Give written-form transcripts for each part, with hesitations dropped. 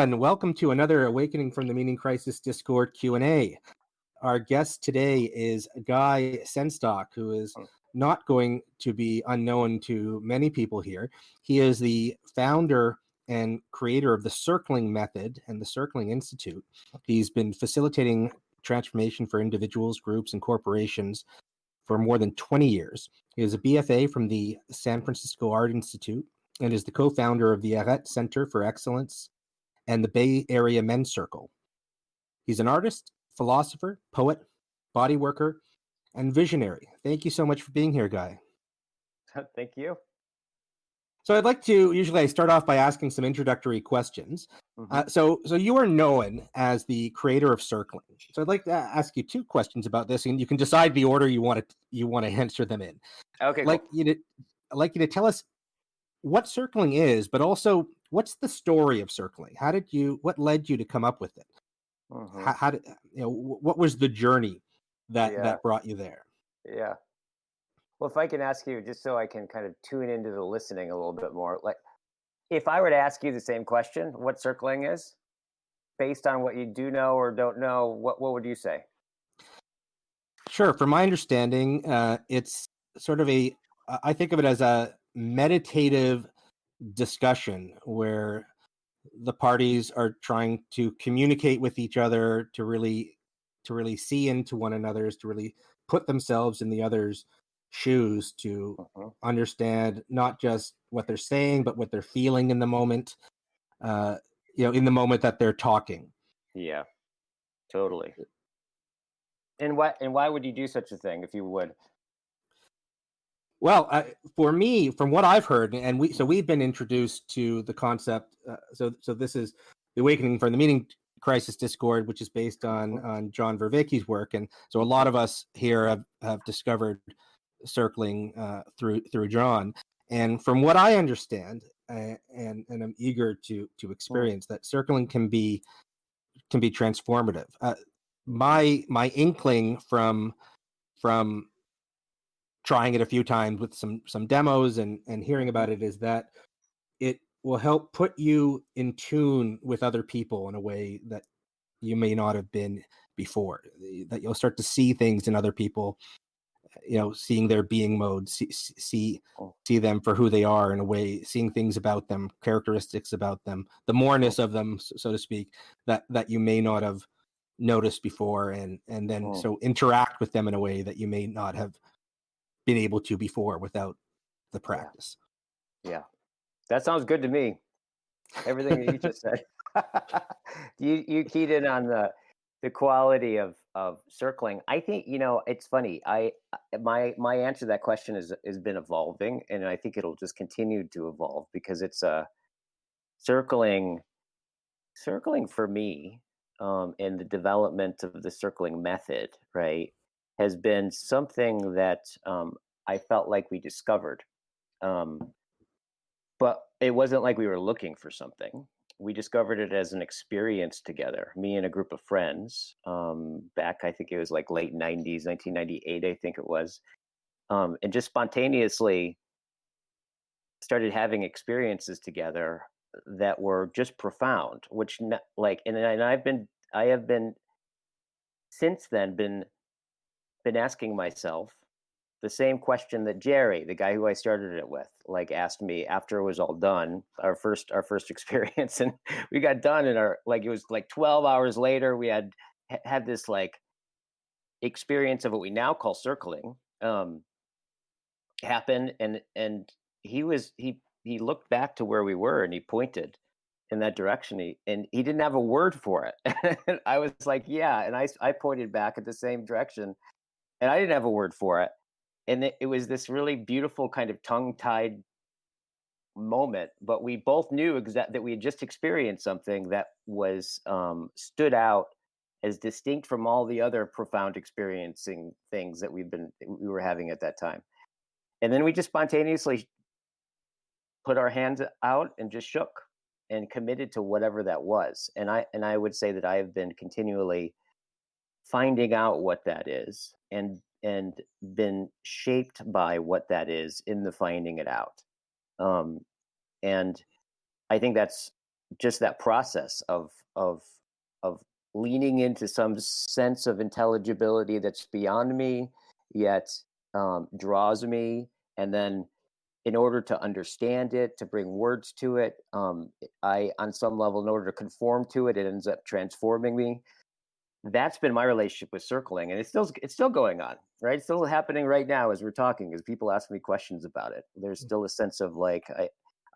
And welcome to another Awakening from the Meaning Crisis Discord Q&A. Our guest today is Guy Sengstock, who is not going to be unknown to many people here. He is the founder and creator of the Circling Method and the Circling Institute. He's been facilitating transformation for individuals, groups, and corporations for more than 20 years. He is a BFA from the San Francisco Art Institute and is the co-founder of the Arrête Center for Excellence and the Bay Area Men's Circle. He's an artist, philosopher, poet, body worker, and visionary. Thank you so much for being here, Guy. Thank you. So usually I start off by asking some introductory questions. Mm-hmm. So you are known as the creator of Circling. So I'd like to ask you two questions about this, and you can decide the order you want to answer them in. Okay. I'd like you to tell us what Circling is, but also what's the story of Circling? What led you to come up with it? Mm-hmm. What was the journey that brought you there? Yeah. Well, if I can ask you, just so I can kind of tune into the listening a little bit more, like if I were to ask you the same question, what Circling is, based on what you do know or don't know, what would you say? Sure. From my understanding, it's sort of I think of it as a meditative discussion where the parties are trying to communicate with each other to really see into one another's, to really put themselves in the other's shoes, to understand not just what they're saying, but what they're feeling in the moment, in the moment that they're talking. Yeah, totally. And why would you do such a thing if you would? Well, for me, from what I've heard, and we've been introduced to the concept. So this is the Awakening from the Meaning Crisis Discord, which is based on John Vervaeke's work, and so a lot of us here have discovered Circling through John. And from what I understand, and I'm eager to experience that Circling can be transformative. My inkling from trying it a few times with some demos and hearing about it is that it will help put you in tune with other people in a way that you may not have been before, that you'll start to see things in other people, seeing their being mode, see them for who they are in a way, seeing things about them, characteristics about them, the moreness of them, so to speak, that you may not have noticed before, and then so interact with them in a way that you may not have been able to before without the practice. Yeah. That sounds good to me. Everything that you just said. You keyed in on the quality of Circling. I think, it's funny. My answer to that question has been evolving, and I think it'll just continue to evolve because it's Circling for me, and the development of the Circling method, right, has been something that I felt like we discovered. But it wasn't like we were looking for something. We discovered it as an experience together, me and a group of friends, back, I think it was like late 90s, 1998, I think it was. And just spontaneously started having experiences together that were just profound, which I have been since then been asking myself the same question that Jerry, the guy who I started it with, asked me after it was all done, our first experience, and we got done, and it was 12 hours later, we had this experience of what we now call Circling happen, and he looked back to where we were and he pointed in that direction, and he didn't have a word for it. And I was like, yeah, and I pointed back at the same direction, and I didn't have a word for it. And it was this really beautiful kind of tongue-tied moment, but we both knew that we had just experienced something that was stood out as distinct from all the other profound experiencing things that we were having at that time. And then we just spontaneously put our hands out and just shook and committed to whatever that was. And I would say that I have been continually finding out what that is and been shaped by what that is in the finding it out. And I think that's just that process of leaning into some sense of intelligibility that's beyond me, yet draws me, and then in order to understand it, to bring words to it, I, on some level, in order to conform to it, it ends up transforming me. That's been my relationship with circling, and it's still going on, right? It's still happening right now as we're talking, as people ask me questions about it. There's still a sense of like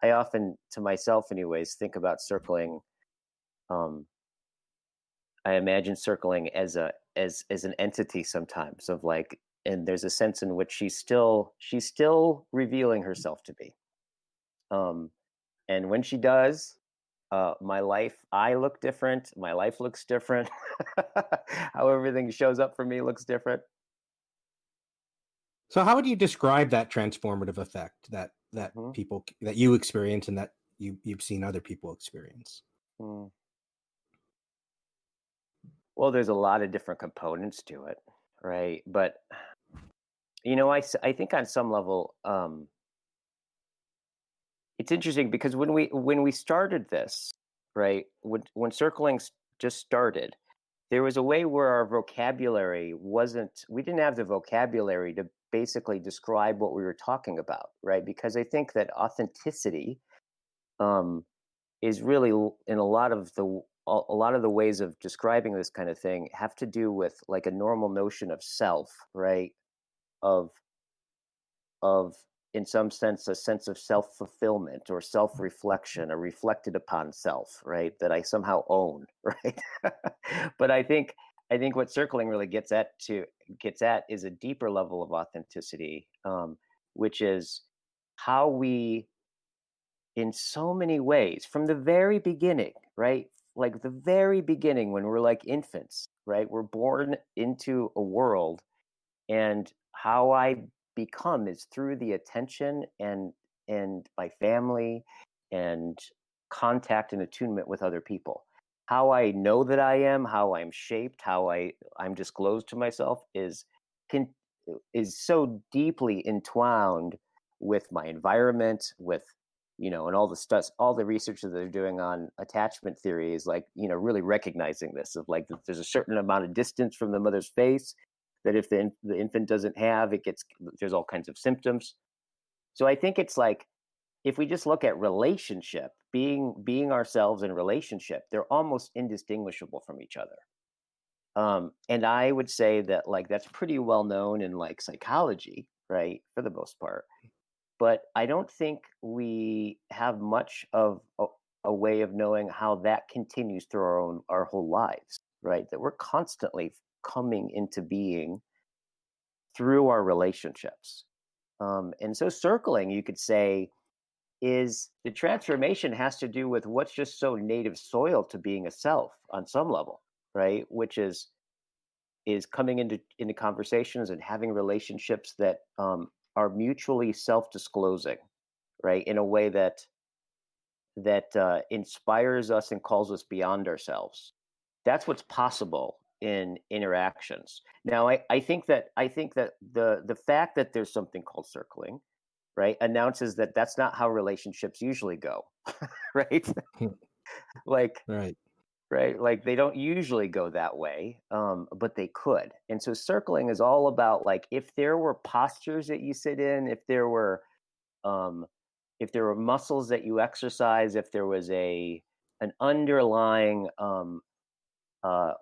I often, to myself anyways, think about circling. um I imagine circling as an entity sometimes, of like, and there's a sense in which she's still revealing herself to me. um and when she does, I look different, my life looks different. How everything shows up for me looks different. So how would you describe that transformative effect that Hmm. people that you experience and that you've seen other people experience? Mm. Well, there's a lot of different components to it, right? But I think on some level, it's interesting because when we started this, right, when circling just started, there was a way where our vocabulary wasn't we didn't have the vocabulary to basically describe what we were talking about, right? Because I think that authenticity, um, is really, in a lot of the ways of describing this kind of thing, have to do with like a normal notion of self, right? Of of in some sense a sense of self-fulfillment or self-reflection, a reflected upon self, right, that I somehow own. Right. But I think what circling really gets at is a deeper level of authenticity, which is how we, in so many ways, from the very beginning, right, like the very beginning, when we're like infants, right, we're born into a world, and how I become is through the attention and my family and contact and attunement with other people. How I know that I am, how I'm shaped, how I'm disclosed to myself can is so deeply entwined with my environment, with and all the stuff, all the research that they're doing on attachment theory is like, really recognizing this, of like that there's a certain amount of distance from the mother's face that if the infant doesn't have, there's all kinds of symptoms. So I think it's like, if we just look at relationship, being ourselves in relationship, they're almost indistinguishable from each other. And I would say that, like, that's pretty well known in like psychology, right, for the most part. But I don't think we have much of a way of knowing how that continues through our whole lives, right? That we're constantly coming into being through our relationships. And so circling, you could say, is the transformation has to do with what's just so native soil to being a self on some level, right? Which is coming into conversations and having relationships that, are mutually self-disclosing, right? In a way that inspires us and calls us beyond ourselves. That's what's possible in interactions. Now, I think that the fact that there's something called circling, right, announces that that's not how relationships usually go. Right. Like, Right. right, like they don't usually go that way, but they could. And so circling is all about, like, if there were postures that you sit in, um if there were muscles that you exercise, if there was a an underlying,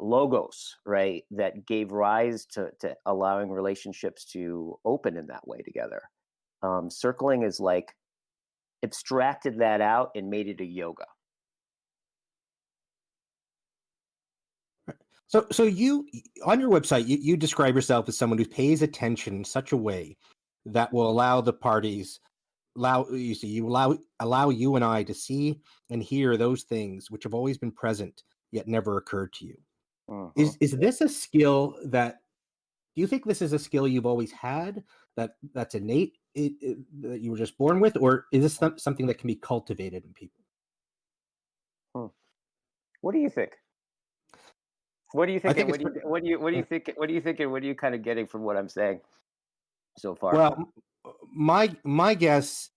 logos, right, that gave rise to allowing relationships to open in that way together. Circling is like abstracted that out and made it a yoga. So you, on your website, you describe yourself as someone who pays attention in such a way that will allow the parties allow you see you allow you and I to see and hear those things which have always been present yet never occurred to you. Hmm. Is this a skill that do you think this is a skill you've always had, that's innate, that you were just born with, or is this something that can be cultivated in people? Hmm. What do you think? What do you I think? think And it's uh, what do you think? And what are you kind of getting from what I'm saying so far? well, my guess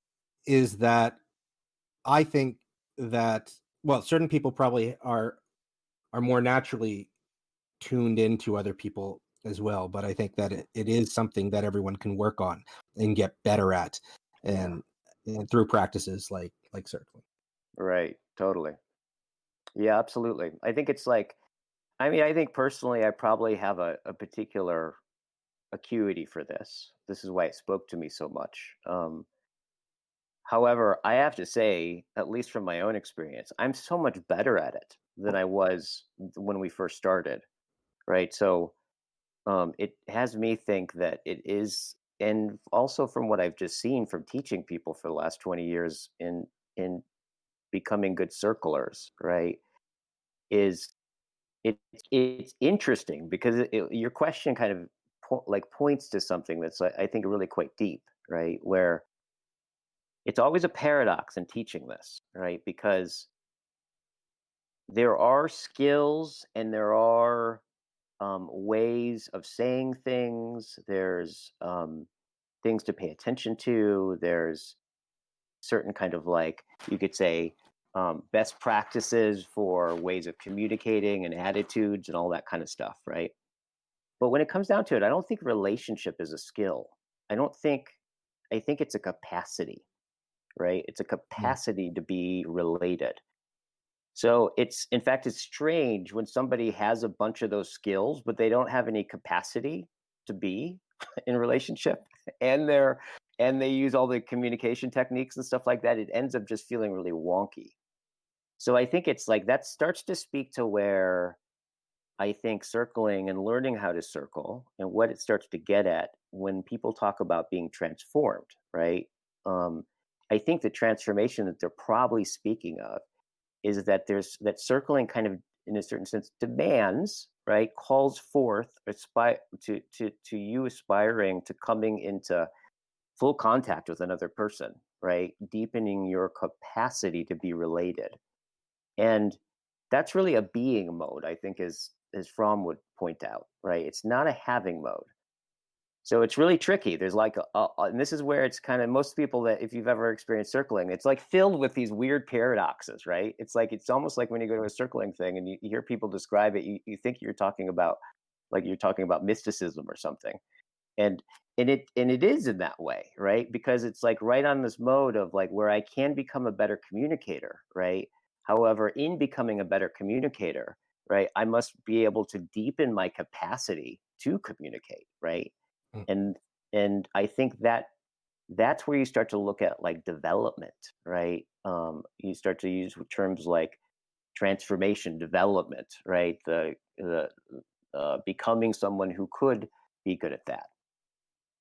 is that I think that well, certain people probably are more naturally tuned into other people as well, but I think that it is something that everyone can work on and get better at, Yeah. and through practices like circling. Right. Totally. Yeah, absolutely. I think it's like, I mean, I think personally, I probably have a particular acuity for this. This is why it spoke to me so much. However, I have to say, at least from my own experience, I'm so much better at it than I was when we first started. Right. So it has me think that it is, and also from what I've just seen from teaching people for the last 20 years in becoming good circlers, right? Is it, it's interesting because your question kind of like points to something that's I think really quite deep, right? Where it's always a paradox in teaching this, right? Because there are skills and there are ways of saying things. There's things to pay attention to. There's certain kind of like, you could say, best practices for ways of communicating and attitudes and all that kind of stuff, right? But when it comes down to it, I don't think relationship is a skill. I don't think, I think it's a capacity, right? It's a Mm. capacity to be related. So it's, in fact, it's strange when somebody has a bunch of those skills, but they don't have any capacity to be in relationship, and they use all the communication techniques and stuff like that. It ends up just feeling really wonky. So I think it's like that starts to speak to where I think circling and learning how to circle and what it starts to get at when people talk about being transformed, right? Um, I think the transformation that they're probably speaking of is that there's that circling kind of in a certain sense demands, right, calls forth aspire to you aspiring to coming into full contact with another person, right, deepening your capacity to be related. And that's really a being mode, I think, as Fromm would point out, right? It's not a having mode. So it's really tricky. There's like and this is where it's kind of, most people that, if you've ever experienced circling, it's like filled with these weird paradoxes, right? It's like, it's almost like when you go to a circling thing and you hear people describe it, you think you're talking about, like you're talking about mysticism or something. And it is in that way, right? Because it's like right on this mode of like where I can become a better communicator, right? However, in becoming a better communicator, right, I must be able to deepen my capacity to communicate, right? Mm. and and I think that that's where you start to look at like development, right? You start to use terms like transformation, development, right? The becoming someone who could be good at that.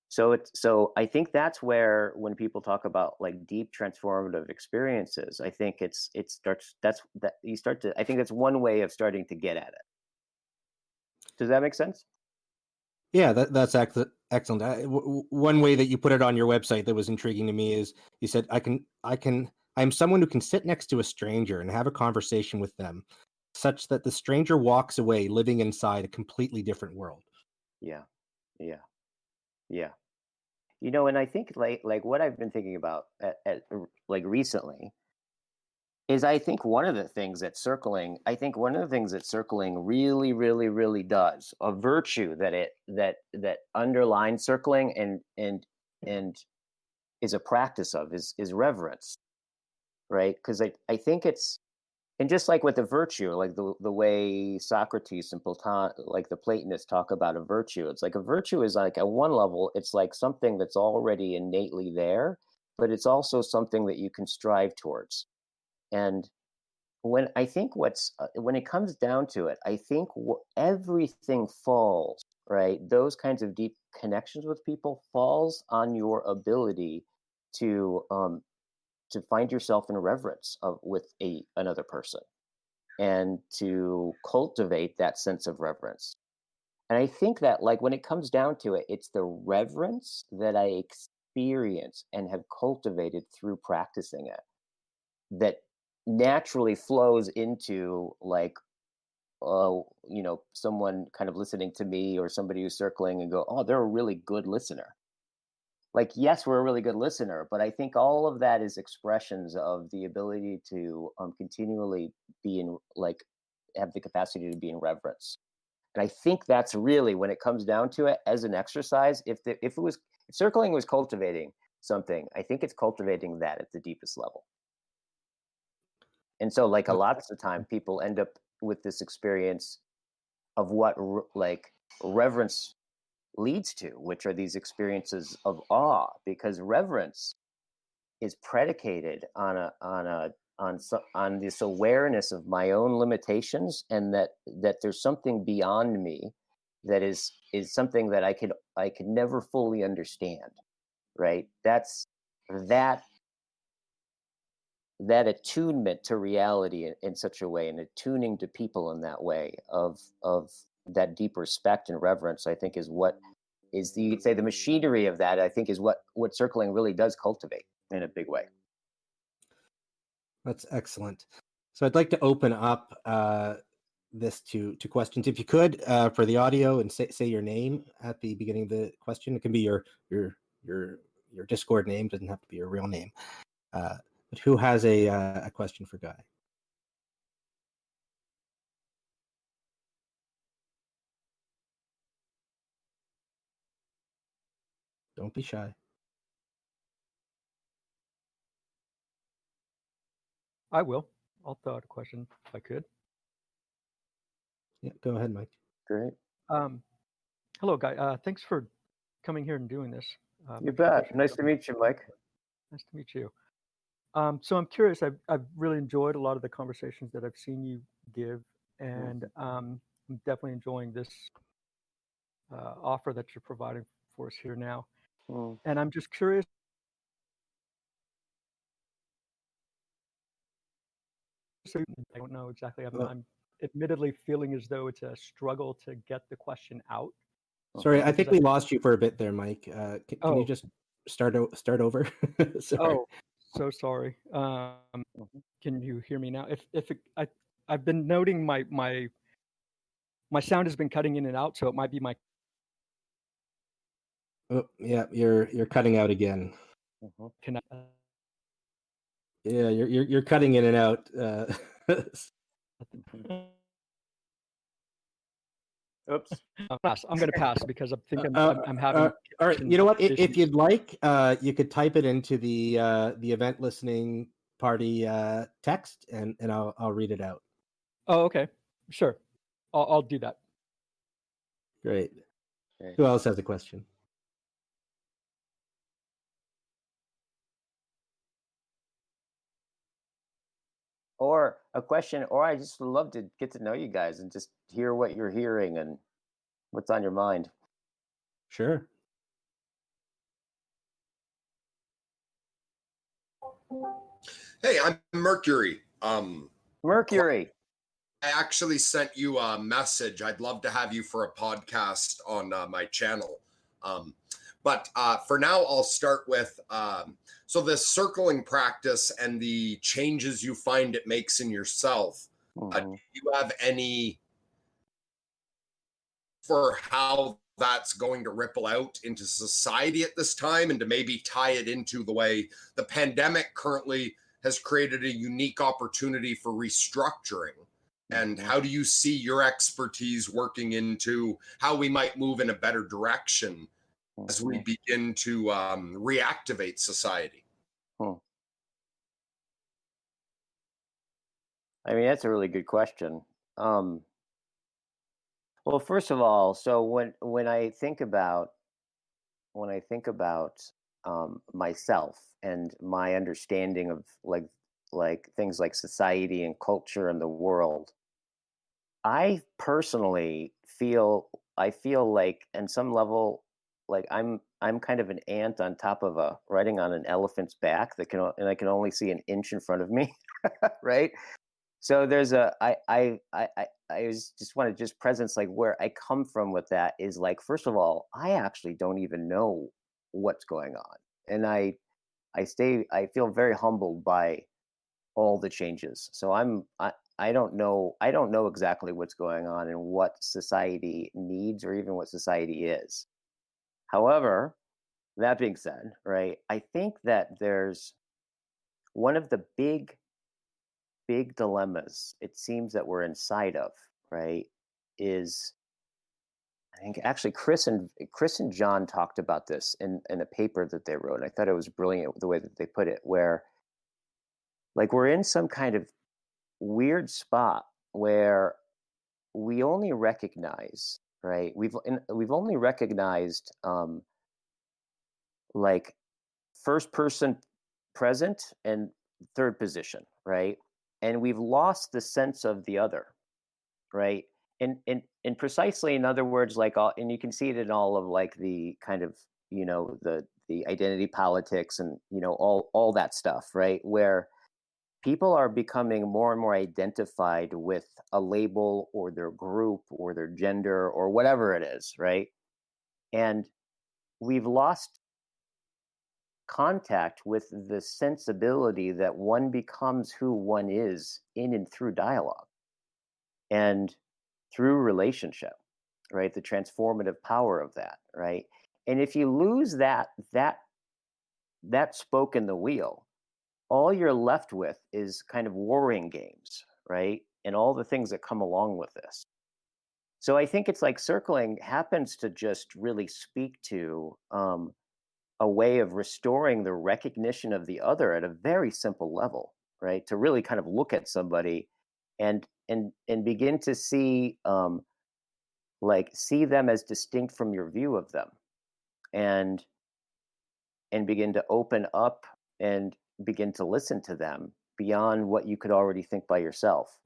So it's, so I think that's where when people talk about like deep transformative experiences, I think it starts, that's that you start to, I think that's one way of starting to get at it. Does that make sense? Yeah, that's excellent. One way that you put it on your website that was intriguing to me is you said, I'm someone who can sit next to a stranger and have a conversation with them such that the stranger walks away living inside a completely different world." Yeah, yeah, yeah. You know, and I think like what I've been thinking about like recently is I think one of the things that circling, I think one of the things that circling really, really, really does, a virtue that that underlines circling and is a practice of is reverence, right? Because I think it's, and just like with the virtue, like the way Socrates and Platon, like the Platonists talk about a virtue, it's like a virtue is like at one level, it's like something that's already innately there, but it's also something that you can strive towards. And when I think what's when it comes down to it, I think everything falls, right. Those kinds of deep connections with people falls on your ability to find yourself in reverence of with a another person and to cultivate that sense of reverence. And I think that like when it comes down to it, it's the reverence that I experience and have cultivated through practicing it that naturally flows into like you know, someone kind of listening to me or somebody who's circling and go, oh, they're a really good listener. like, yes, we're a really good listener, but I think all of that is expressions of the ability to continually be in, like, have the capacity to be in reverence. And I think that's really, when it comes down to it, as an exercise, if circling was cultivating something, I think it's cultivating that at the deepest level. And so, like, a lot of the time, people end up with this experience of what like reverence leads to, which are these experiences of awe, because reverence is predicated on this awareness of my own limitations, and that there's something beyond me that is something that I could never fully understand. Right? That's that attunement to reality in such a way, and attuning to people in that way of that deep respect and reverence, I think, is what is the, you'd say, the machinery of that, I think, is what circling really does cultivate in a big way. That's excellent. So I'd like to open up this to questions. If you could, for the audio, and say your name at the beginning of the question. It can be your Discord name, doesn't have to be your real name. But who has a question for Guy? Don't be shy. I will. I'll throw out a question if I could. Yeah, go ahead, Mike. Great. Hello, Guy. Thanks for coming here and doing this. You bet. Nice to meet you, Mike. Nice to meet you. So I'm curious. I've really enjoyed a lot of the conversations that I've seen you give, and I'm definitely enjoying this offer that you're providing for us here now. And I'm just curious. So I don't know exactly. I'm admittedly feeling as though it's a struggle to get the question out. Sorry, I think we lost you for a bit there, Mike. Can you just start over? Sorry. Oh, so sorry. Can you hear me now? I've been noting my sound has been cutting in and out, so it might be my. Oh, yeah, you're cutting out again. Can I? Yeah, you're cutting in and out. Oops. I'm going to pass because I think I'm having. All right, you know what? If you'd like, you could type it into the event listening party text, and I'll read it out. Oh, okay, sure. I'll do that. Great. Who else has a question? Or a question, or I just love to get to know you guys and just hear what you're hearing and what's on your mind. Sure. Hey, I'm Mercury. Mercury. I actually sent you a message. I'd love to have you for a podcast on my channel. But for now, I'll start with, so this circling practice and the changes you find it makes in yourself. Do you have any for how that's going to ripple out into society at this time, and to maybe tie it into the way the pandemic currently has created a unique opportunity for restructuring? And how do you see your expertise working into how we might move in a better direction as we begin to reactivate society? I mean, that's a really good question. Well, first of all, so when I think about myself and my understanding of like things like society and culture and the world, I personally feel like, in some level, like I'm kind of an ant on top of riding on an elephant's back and I can only see an inch in front of me, right? So there's I just want to just presence, like, where I come from with that is, like, first of all, I actually don't even know what's going on, and I feel very humbled by all the changes. So I don't know exactly what's going on and what society needs, or even what society is. However, that being said, right, I think that there's one of the big dilemmas it seems that we're inside of, right, is I think actually Chris and John talked about this in a paper that they wrote. And I thought it was brilliant the way that they put it, where like we're in some kind of weird spot where we only recognize, right? We've only recognized like first person present and third position, right? And we've lost the sense of the other, right? And precisely, in other words, like all, and you can see it in all of like the kind of, you know, the identity politics and, you know, all that stuff, right? Where people are becoming more and more identified with a label or their group or their gender or whatever it is, right? And we've lost contact with the sensibility that one becomes who one is in and through dialogue and through relationship, right? The transformative power of that, right? And if you lose that spoke in the wheel, all you're left with is kind of warring games, right? And all the things that come along with this. So I think it's like circling happens to just really speak to a way of restoring the recognition of the other at a very simple level, right? To really kind of look at somebody and begin to see like see them as distinct from your view of them, and begin to open up and begin to listen to them beyond what you could already think by yourself.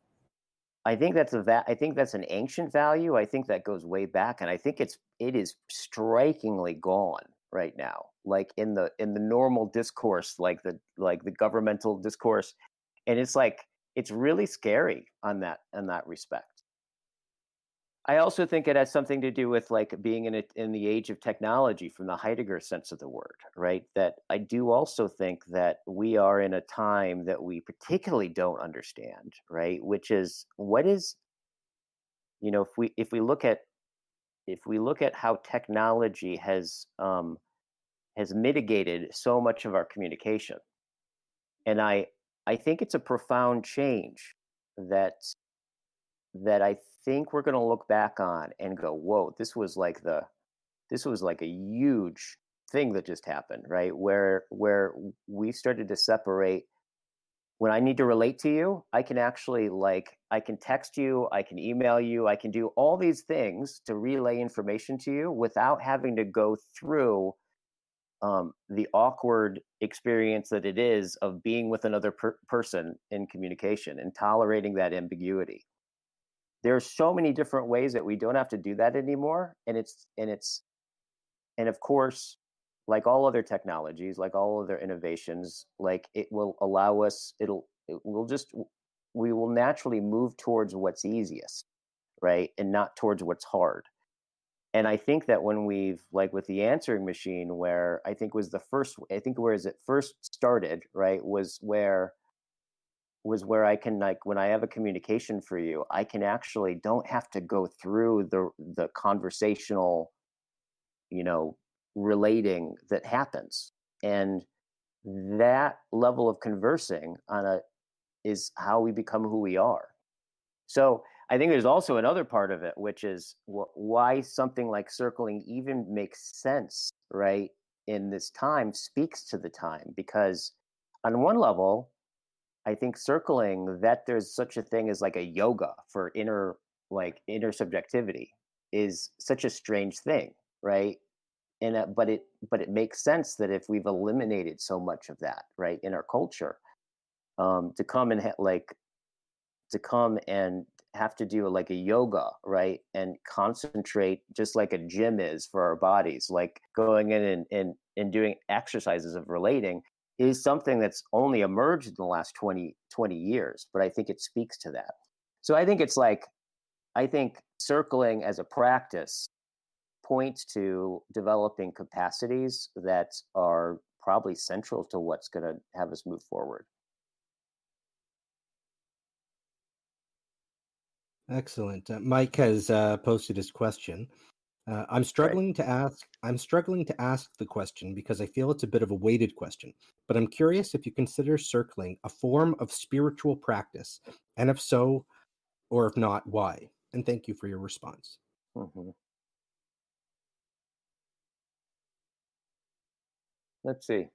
I think that's I think that's an ancient value. I think that goes way back, and I think it is strikingly gone right now. Like in the normal discourse, like the governmental discourse, and it's like it's really scary on that respect. I also think it has something to do with like being in the age of technology from the Heidegger sense of the word, right? That I do also think that we are in a time that we particularly don't understand, right? Which is what is, you know, if we look at how technology has mitigated so much of our communication, and I think it's a profound change that I think we're going to look back on and go, whoa, this was like a huge thing that just happened, right? Where we started to separate. When I need to relate to you, I can actually I can text you, I can email you, I can do all these things to relay information to you without having to go through the awkward experience that it is of being with another person in communication and tolerating that ambiguity. There's so many different ways that we don't have to do that anymore, and of course, like all other technologies, like all other innovations, like it will allow us, we will naturally move towards what's easiest, right? And not towards what's hard. And I think that when we've, like with the answering machine, where I think was the first, I think where it first started, right, was where I can, like, when I have a communication for you, I can actually don't have to go through the conversational, you know, relating that happens. And that level of conversing is how we become who we are. So I think there's also another part of it, which is why something like circling even makes sense, right? In this time speaks to the time, because on one level, I think circling, that there's such a thing as like a yoga for inner subjectivity, is such a strange thing, right? And but it makes sense that if we've eliminated so much of that, right, in our culture, to come and have to do like a yoga, right, and concentrate just like a gym is for our bodies, like going in and doing exercises of relating, is something that's only emerged in the last 20 years. But I think it speaks to that. So I think it's like, I think circling as a practice points to developing capacities that are probably central to what's going to have us move forward. Excellent. Mike has posted his question. I'm struggling to ask the question because I feel it's a bit of a weighted question, but I'm curious if you consider circling a form of spiritual practice, and if so, or if not, why? And thank you for your response. Hmm. Let's see.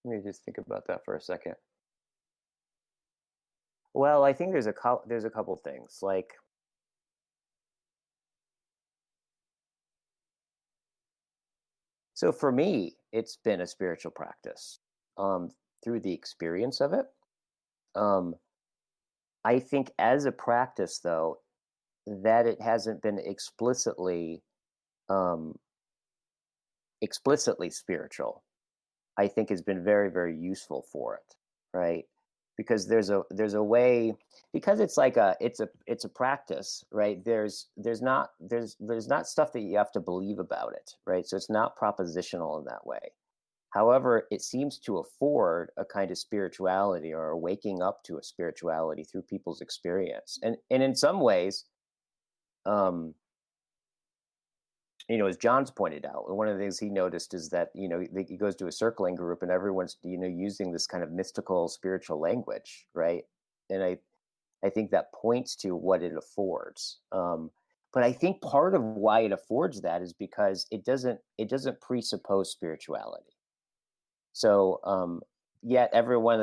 Let me just think about that for a second. Well, I think there's a couple things. Like, so for me, it's been a spiritual practice through the experience of it. Um, I think as a practice, though, that it hasn't been um, explicitly spiritual, I think has been very, very useful for it, right? Because there's a way, because it's a practice, right? There's not stuff that you have to believe about it, right? So it's not propositional in that way. However, it seems to afford a kind of spirituality or a waking up to a spirituality through people's experience. And in some ways, um, as John's pointed out, one of the things he noticed is that, he goes to a circling group and everyone's, using this kind of mystical spiritual language, right? And I think that points to what it affords. But I think part of why it affords that is because it doesn't presuppose spirituality. So, yet everyone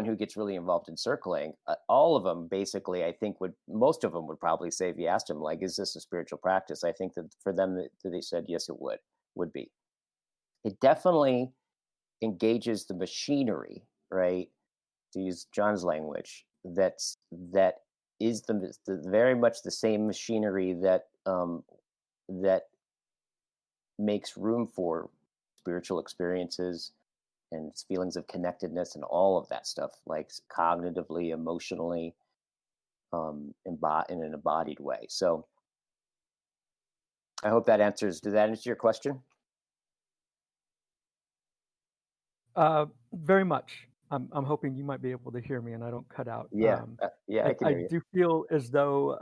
who gets really involved in circling, all of them basically, I think most of them would probably say, if you asked them, like, is this a spiritual practice? I think that for them, that they said, yes, it would be. It definitely engages the machinery, right? To use John's language, that is the very much the same machinery that makes room for spiritual experiences and feelings of connectedness and all of that stuff, like cognitively, emotionally, in an embodied way. So I hope that answers. Did that answer your question? Very much. I'm hoping you might be able to hear me and I don't cut out. Yeah, I can I hear you. do feel as though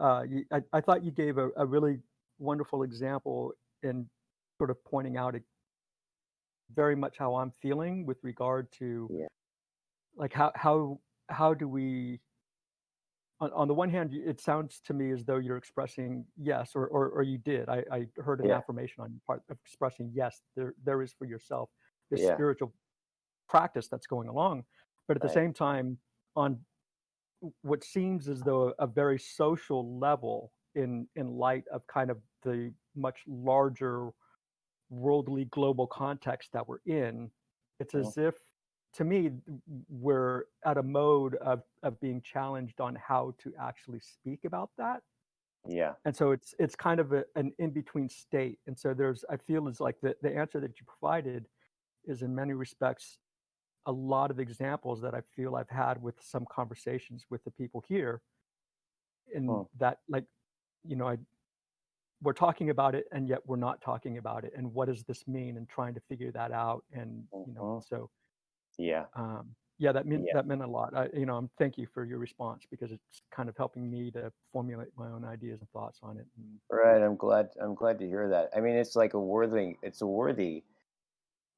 I thought you gave a really wonderful example in sort of pointing out very much how I'm feeling with regard to Yeah, like how do we on the one hand, it sounds to me as though you're expressing yes, or you did. I heard an yeah, affirmation on your part of expressing yes, there is for yourself this yeah. spiritual practice that's going along. But at the Right. same time, on what seems as though a very social level in light of kind of the much larger worldly global context that we're in, it's Mhm. as if to me we're at a mode of being challenged on how to actually speak about that. Yeah. And so it's kind of an in-between state. And so I feel is like the answer that you provided is in many respects a lot of examples that I feel I've had with some conversations with the people here, in Hmm. that, like, I we're talking about it and yet we're not talking about it, and what does this mean, and trying to figure that out. And Mhm. so Yeah. yeah, that meant Yeah. a lot. Thank you for your response, because it's kind of helping me to formulate my own ideas and thoughts on it. And Right. I'm glad to hear that. I mean, it's a worthy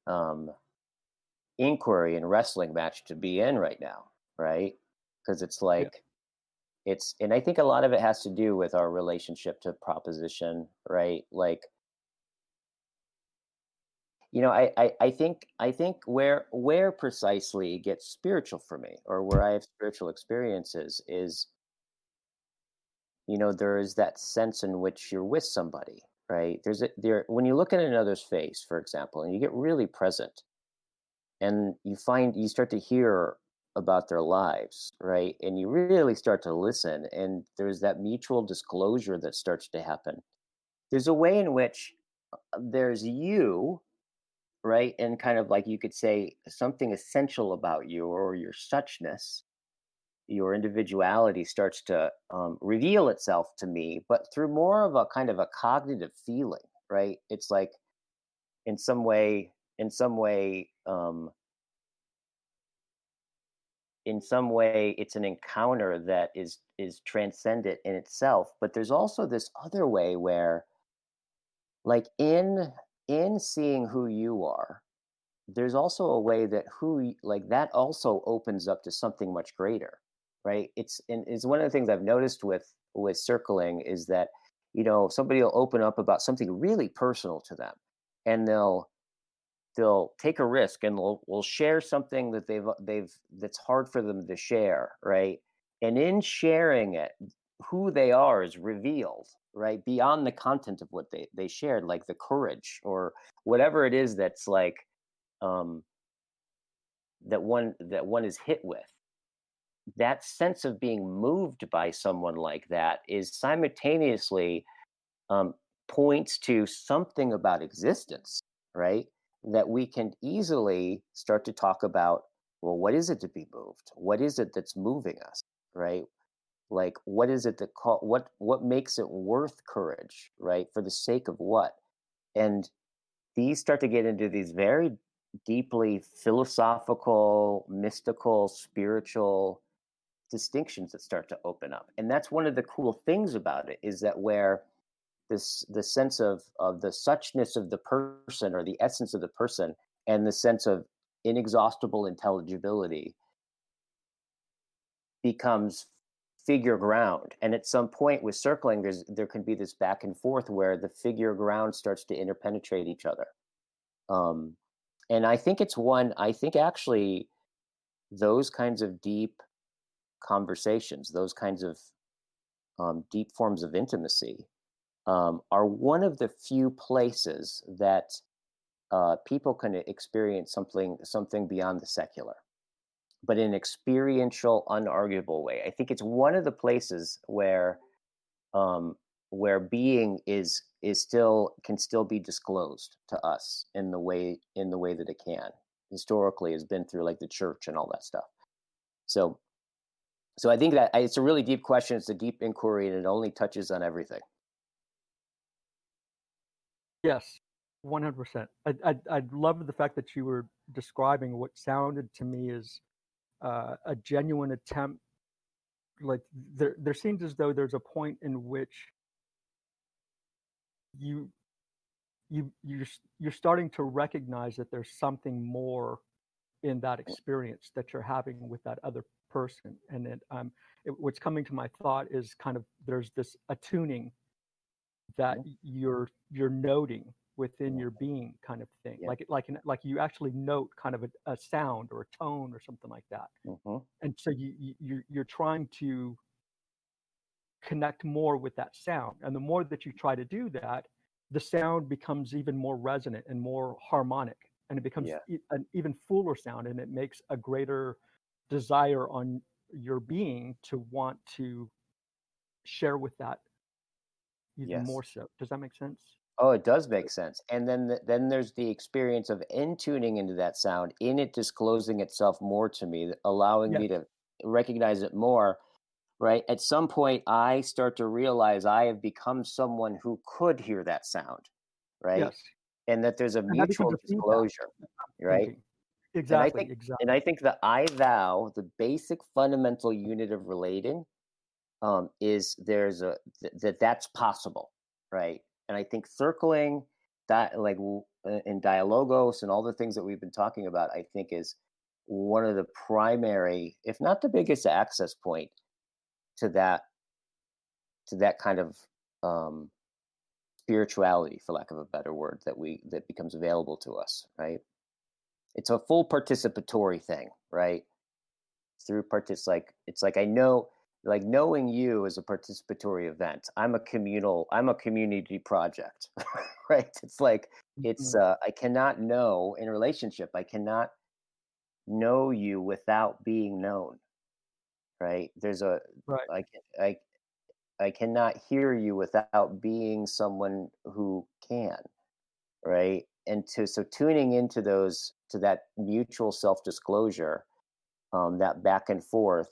um inquiry and wrestling match to be in right now, right? Because it's yeah, like and I think a lot of it has to do with our relationship to proposition, right? Like, I think where precisely it gets spiritual for me, or where I have spiritual experiences, is, there is that sense in which you're with somebody, right? When you look at another's face, for example, and you get really present, and you start to hear about their lives, right? And you really start to listen, and there's that mutual disclosure that starts to happen. There's a way in which there's you, right? And kind of like, you could say, something essential about you, or your suchness, your individuality starts to reveal itself to me, but through more of a kind of a cognitive feeling, right? It's like, in some way, in some way it's an encounter that is transcendent in itself. But there's also this other way where, like, in seeing who you are, there's also a way that like that also opens up to something much greater, right? It's one of the things I've noticed with circling is that, somebody will open up about something really personal to them, and they'll take a risk and will share something that they've that's hard for them to share, right? And in sharing it, who they are is revealed, right? Beyond the content of what they shared, like the courage or whatever it is that's like that one is hit with. That sense of being moved by someone like that is simultaneously points to something about existence, right? That we can easily start to talk about, well, what is it to be moved? What is it that's moving us, right? Like, what is it that what makes it worth courage, right? For the sake of what? And these start to get into these very deeply philosophical, mystical, spiritual distinctions that start to open up. And that's one of the cool things about it, is that where the sense of the suchness of the person, or the essence of the person, and the sense of inexhaustible intelligibility becomes figure ground. And at some point with circling, there can be this back and forth where the figure ground starts to interpenetrate each other. And I think actually those kinds of deep conversations, those kinds of deep forms of intimacy, are one of the few places that people can experience something beyond the secular, but in an experiential, unarguable way. I think it's one of the places where being can still be disclosed to us in the way that it can historically has been through, like, the church and all that stuff. So I think that it's a really deep question. It's a deep inquiry, and it only touches on everything. Yes, 100%. I love the fact that you were describing what sounded to me as a genuine attempt. Like, there seems as though there's a point in which you're starting to recognize that there's something more in that experience that you're having with that other person. And what's coming to my thought is kind of, there's this attuning that you're noting within your being, kind of thing. Yeah. Like you actually note kind of a sound or a tone or something like that. And so you're trying to connect more with that sound. And the more that you try to do that, the sound becomes even more resonant and more harmonic, and it becomes an even fuller sound, and it makes a greater desire on your being to want to share with that even more so. Does that make sense? Oh, it does make sense. And then there's the experience of tuning into that sound, in it disclosing itself more to me, allowing me to recognize it more, right? At some point, I start to realize I have become someone who could hear that sound, right? Yes. And that there's a mutual disclosure, right? Exactly. And I think the I thou, the basic fundamental unit of relating, is that's possible, right? And I think circling that, like, in dialogos and all the things that we've been talking about, I think is one of the primary, if not the biggest, access point to that kind of spirituality, for lack of a better word, that becomes available to us, right? It's a full participatory thing, right? Through it's like I know, like, knowing you is a participatory event. I'm a community project, right? It's like, I cannot know in a relationship. I cannot know you without being known, right? I cannot hear you without being someone who can, right? And so tuning into to that mutual self-disclosure, that back and forth,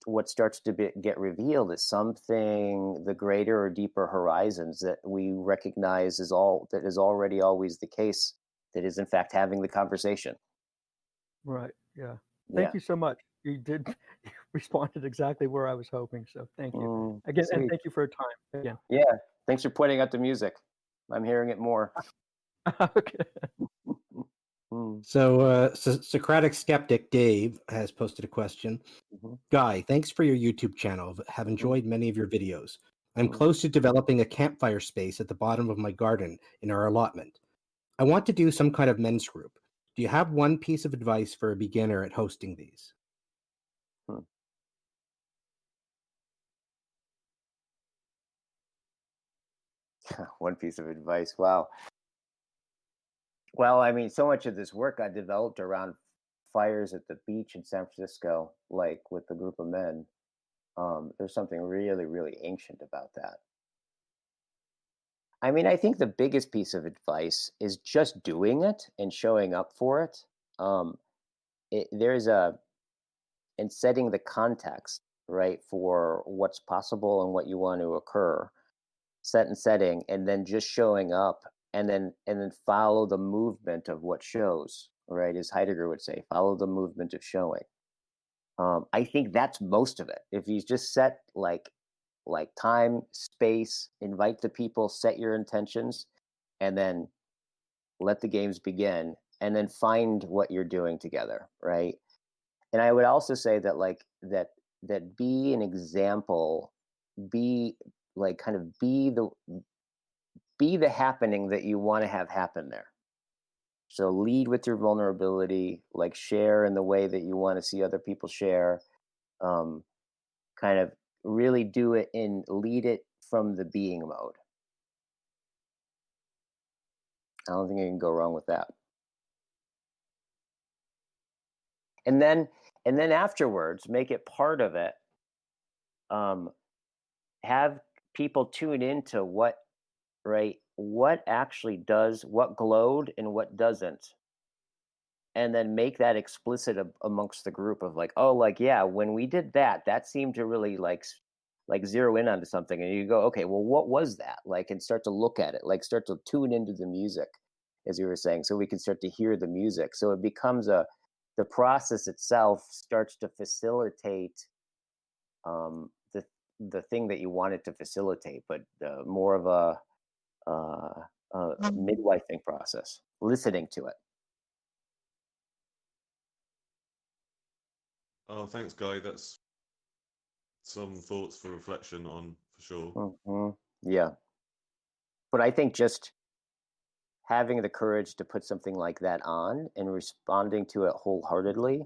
what starts to get revealed is something, the greater or deeper horizons that we recognize that is already always the case, that is in fact having the conversation. Right. Yeah. Thank you so much. you did you responded exactly where I was hoping. So thank you again, and Sweet. thank you for your time again. Yeah. Thanks for pointing out the music. I'm hearing it more. Okay. So, Socratic skeptic Dave has posted a question. Guy, thanks for your YouTube channel. Have enjoyed many of your videos. I'm close to developing a campfire space at the bottom of my garden in our allotment. I want to do some kind of men's group. Do you have one piece of advice for a beginner at hosting these? One piece of advice. Wow. Well, I mean, so much of this work got developed around fires at the beach in San Francisco, like with a group of men. There's something really, really ancient about that. I mean, I think the biggest piece of advice is just doing it and showing up for it. And setting the context, right, for what's possible and what you want to occur, setting, and then just showing up, and then follow the movement of what shows, right, as Heidegger would say, follow the movement of showing. I think that's most of it. If you just set like time, space, invite the people, set your intentions, and then let the games begin, and then find what you're doing together, right? And I would also say that that be an example, be like kind of be the happening that you want to have happen there. So lead with your vulnerability, like share in the way that you want to see other people share. Kind of really do it and lead it from the being mode. I don't think you can go wrong with that. And then afterwards, make it part of it. Have people tune into what actually does, what glowed and what doesn't, and then make that explicit amongst the group of yeah, when we did that seemed to really like zero in onto something, and you go, okay, well, what was that like, and start to look at it, start to tune into the music, as you were saying, so we can start to hear the music. So it becomes the process itself starts to facilitate the thing that you want it to facilitate, but more of a midwifing process, listening to it. Oh, thanks, Guy. That's some thoughts for reflection on, for sure. Yeah. But I think just having the courage to put something like that on and responding to it wholeheartedly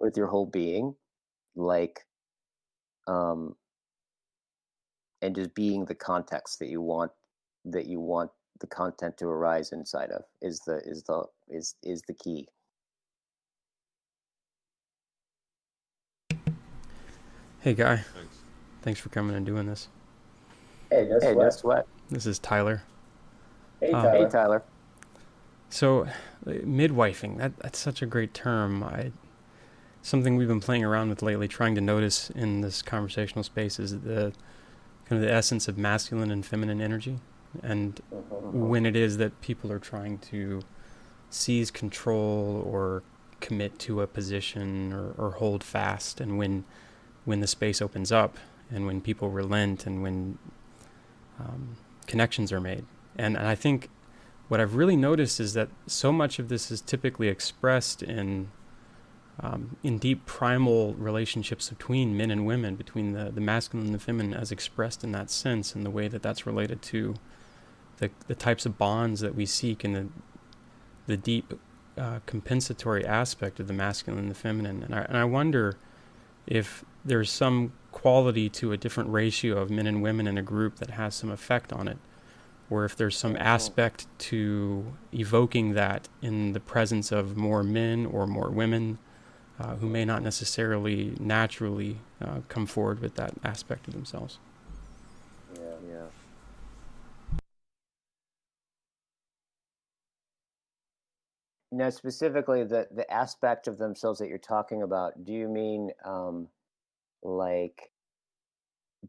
with your whole being, and just being the context that you want the content to arise inside of is the key. Hey, Guy. Thanks for coming and doing this. Hey, no sweat. This is Tyler. Hey, Tyler. Hey, Tyler. So, midwifing, that's such a great term. Something we've been playing around with lately, trying to notice in this conversational space, is the kind of the essence of masculine and feminine energy, and when it is that people are trying to seize control or commit to a position or hold fast, and when the space opens up, and when people relent, and when connections are made. And I think what I've really noticed is that so much of this is typically expressed in deep primal relationships between men and women, between the masculine and the feminine, as expressed in that sense, and the way that that's related to the types of bonds that we seek, and the deep compensatory aspect of the masculine and the feminine. And I wonder if there's some quality to a different ratio of men and women in a group that has some effect on it, or if there's some aspect to evoking that in the presence of more men or more women who may not necessarily naturally come forward with that aspect of themselves. Yeah. Now, specifically, the aspect of themselves that you're talking about, do you mean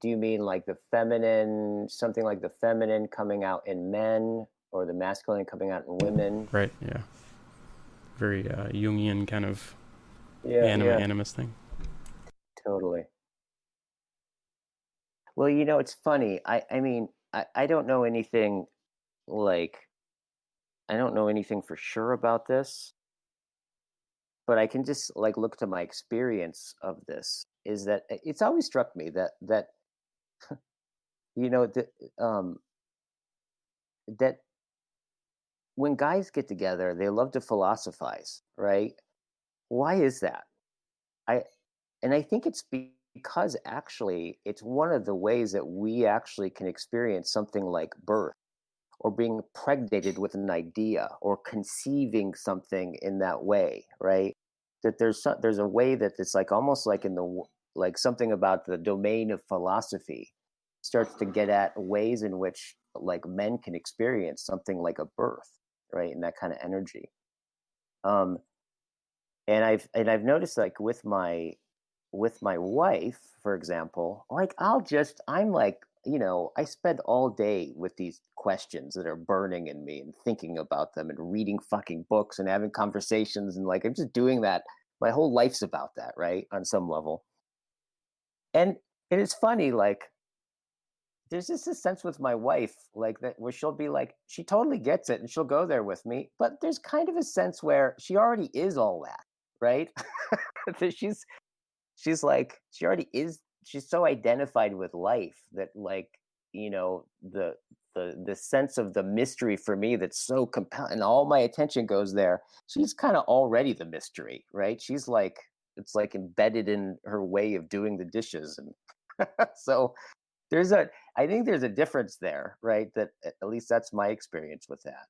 the feminine, something like the feminine coming out in men, or the masculine coming out in women? Right, yeah. Very Jungian kind of animus thing. Totally. Well, it's funny. I mean, I don't know anything like I don't know anything for sure about this, but I can just like look to my experience of this is that it's always struck me that you know that um that when guys get together, they love to philosophize, right? Why is that? I and I think it's because actually it's one of the ways that we actually can experience something like birth or being pregnated with an idea or conceiving something in that way, right? That there's a way that it's like almost like like something about the domain of philosophy starts to get at ways in which like men can experience something like a birth, right? And that kind of energy. Um, and I've noticed like with my wife, for example, like I'm like, I spend all day with these questions that are burning in me and thinking about them and reading fucking books and having conversations. And like, I'm just doing that. My whole life's about that, right? On some level. And it is funny, like, there's just a sense with my wife, like that, where she'll be like, she totally gets it and she'll go there with me. But there's kind of a sense where she already is all that, right? That she's like she already is she's so identified with life that like the sense of the mystery for me that's so compelling and all my attention goes there. She's kind of already the mystery, right? She's like it's like embedded in her way of doing the dishes. And so I think there's a difference there, right? That at least that's my experience with that.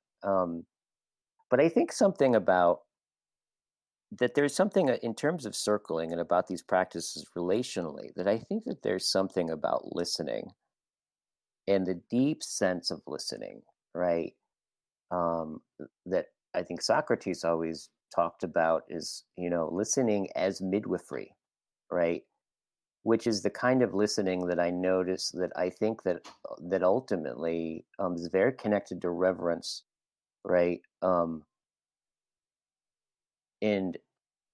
But I think something about that there's something in terms of circling and about these practices relationally, that I think that there's something about listening and the deep sense of listening, right? Um, that I think Socrates always talked about is, listening as midwifery, right? Which is the kind of listening that I notice that I think that ultimately is very connected to reverence, right? And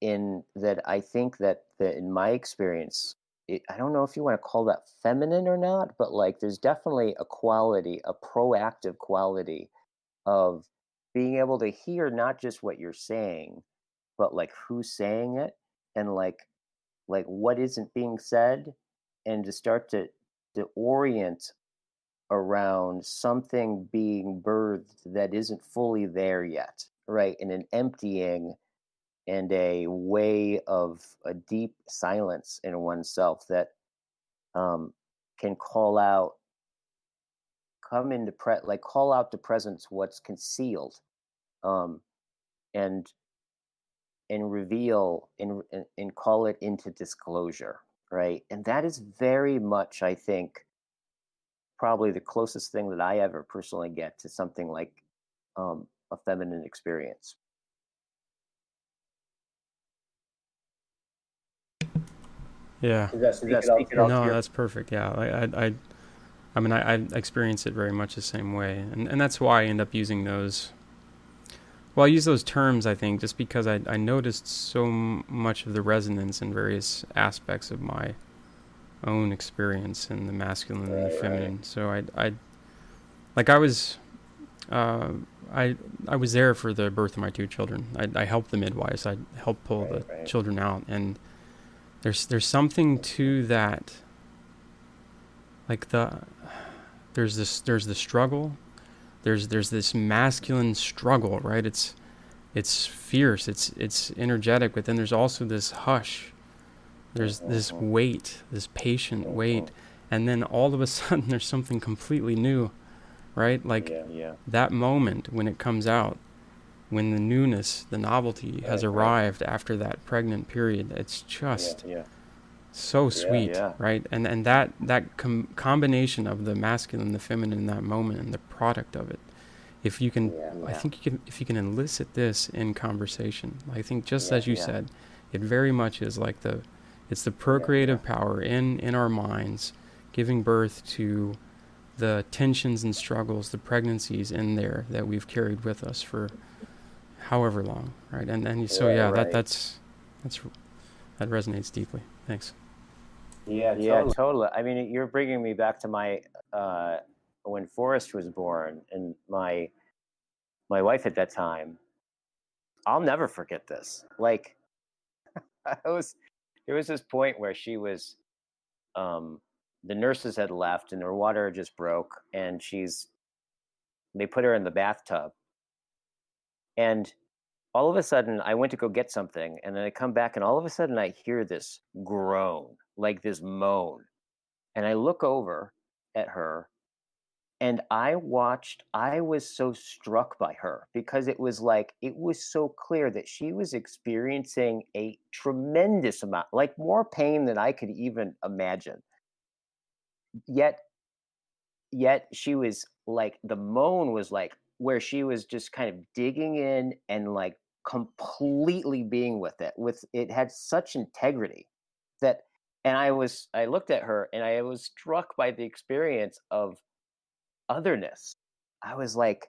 in that I think that in my experience, I don't know if you want to call that feminine or not, but like there's definitely a quality, a proactive quality of being able to hear not just what you're saying, but like who's saying it and like what isn't being said, and to start to orient around something being birthed that isn't fully there yet, right? And an emptying and a way of a deep silence in oneself that can call out to presence what's concealed, um, and reveal and call it into disclosure, right? And that is very much, I think, probably the closest thing that I ever personally get to something like a feminine experience. Yeah. Does that speak it all to No, your that's perfect. Yeah. I mean, I experience it very much the same way. And that's why I end up using those. Well, I use those terms, I think, just because I noticed so much of the resonance in various aspects of my own experience in the masculine and the feminine. Right. So I was there for the birth of my two children. I helped the midwives. I helped pull the children out, and there's something to that. Like there's the struggle. There's this masculine struggle, right? It's fierce. It's energetic, but then there's also this hush. There's this weight, this patient weight, and then all of a sudden there's something completely new, right? Like that moment when it comes out, when the newness, the novelty has arrived after that pregnant period. It's just so sweet, right? And that combination of the masculine and the feminine in that moment and the product of it. If you can, I think if you can elicit this in conversation, I think just as you said, it very much is like it's the procreative power in our minds, giving birth to the tensions and struggles, the pregnancies in there that we've carried with us for however long, right? And so that resonates deeply. Thanks. Yeah, totally. I mean, you're bringing me back to my when Forrest was born, and my wife at that time. I'll never forget this. Like, there was this point where she was, the nurses had left and her water just broke, and they put her in the bathtub, and all of a sudden I went to go get something, and then I come back, and all of a sudden I hear this groan, like this moan, and I look over at her, and I was so struck by her, because it was so clear that she was experiencing a tremendous amount, like more pain than I could even imagine. Yet she was like, the moan was like where she was just kind of digging in and like completely being with it had such integrity that, and I looked at her and I was struck by the experience of otherness. I was like,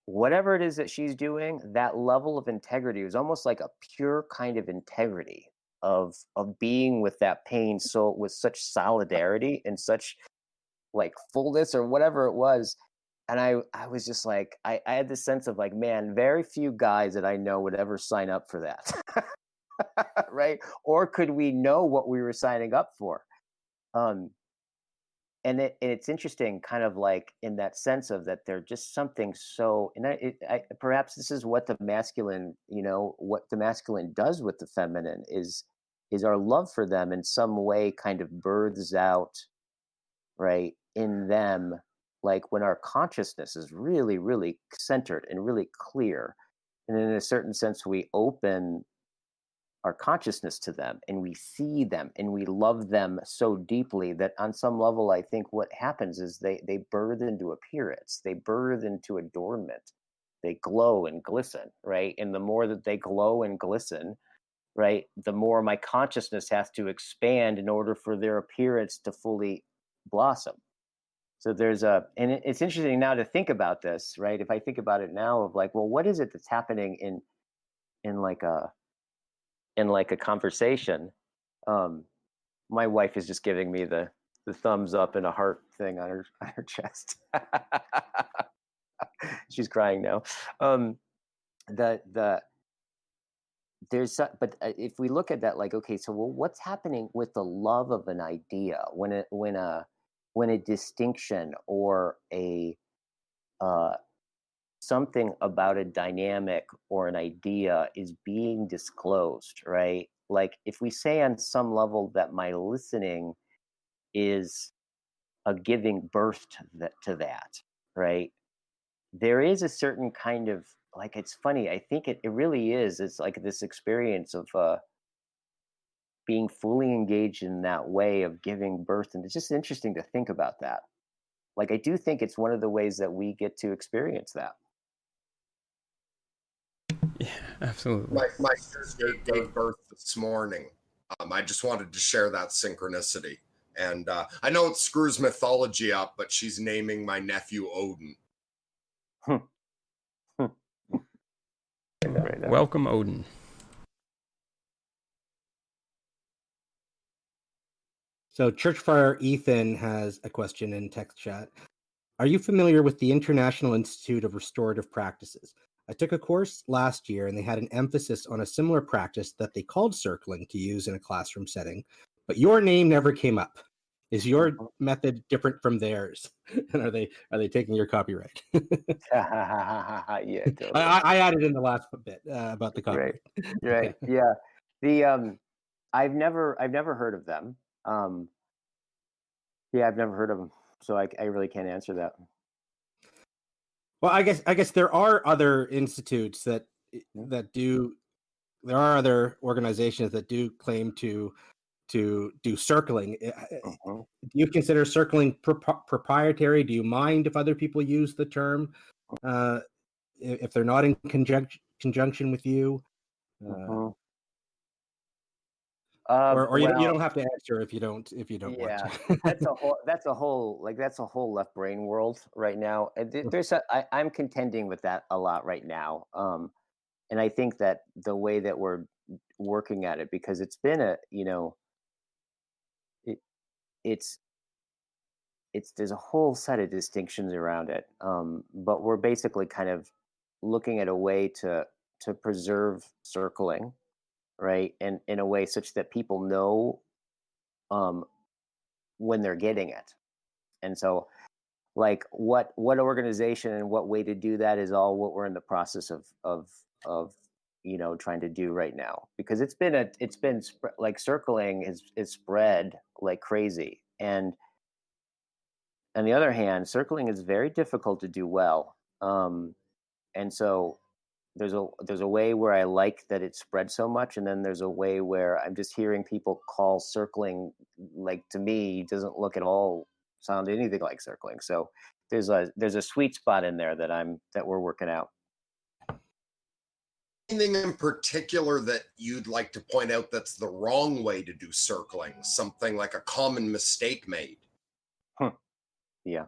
whatever it is that she's doing, that level of integrity was almost like a pure kind of integrity of being with that pain, so with such solidarity and such like fullness or whatever it was. And I was just like, I had this sense of like, man, very few guys that I know would ever sign up for that. Right? Or could we know what we were signing up for? And it's interesting, kind of like in that sense of that they're just something so, and perhaps this is what the masculine, what the masculine does with the feminine is our love for them in some way kind of births out, right, in them, like when our consciousness is really, really centered and really clear, and in a certain sense we open our consciousness to them and we see them and we love them so deeply that on some level I think what happens is they birth into appearance, they birth into adornment, they glow and glisten, right? And the more that they glow and glisten, right, the more my consciousness has to expand in order for their appearance to fully blossom. So and it's interesting now to think about this, right? If I think about it now of like, well, what is it that's happening in like a conversation? My wife is just giving me the thumbs up and a heart thing on her chest. She's crying now. But if we look at that, like, okay, so well, what's happening with the love of an idea when a distinction or a something about a dynamic or an idea is being disclosed, right? Like if we say on some level that my listening is a giving birth to that, right? There is a certain kind of, like, it's funny, I think it really is, it's like this experience of being fully engaged in that way of giving birth. And it's just interesting to think about that. Like, I do think it's one of the ways that we get to experience that. Yeah, absolutely. My sister gave birth this morning. I just wanted to share that synchronicity. And I know it screws mythology up, but she's naming my nephew Odin. Welcome, Odin. So Churchfire Ethan has a question in text chat. Are you familiar with the International Institute of Restorative Practices? I took a course last year and they had an emphasis on a similar practice that they called circling to use in a classroom setting, but your name never came up. Is your method different from theirs? And are they taking your copyright? Yeah, totally. I added in the last bit about the copyright. Right. Yeah. The I've never heard of them. Yeah, I've never heard of them, so I really can't answer that. Well, I guess there are other institutes that do. There are other organizations that do claim to do circling. Do you consider circling proprietary? Do you mind if other people use the term if they're not in conjunction with you? Or you don't have to answer if you don't want to. that's a whole left brain world right now. I'm contending with that a lot right now, and I think that the way that we're working at it, because it's been there's a whole set of distinctions around it, but we're basically kind of looking at a way to preserve circling, right, and in a way such that people know when they're getting it. And so, like, what organization and what way to do that is all what we're in the process of trying to do right now, because it's been like circling is spread like crazy, and on the other hand, circling is very difficult to do well. And so there's a way where I like that it spread so much, and then there's a way where I'm just hearing people call circling, like, to me, doesn't look at all sound anything like circling. So there's a sweet spot in there that we're working out. Anything in particular that you'd like to point out that's the wrong way to do circling? Something like a common mistake made? Yeah.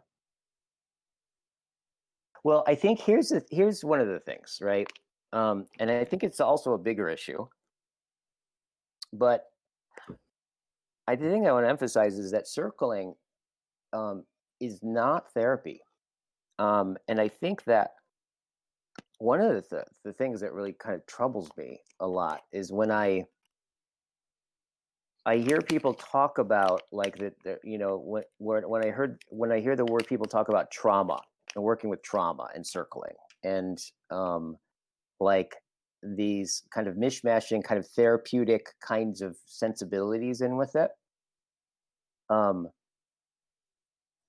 Well, I think here's one of the things, right? And I think it's also a bigger issue. But I think I want to emphasize is that circling is not therapy. And I think that one of the things that really kind of troubles me a lot is when I hear people talk about, like, when I hear the word people talk about trauma and working with trauma and circling, and like these kind of mishmashing kind of therapeutic kinds of sensibilities in with it,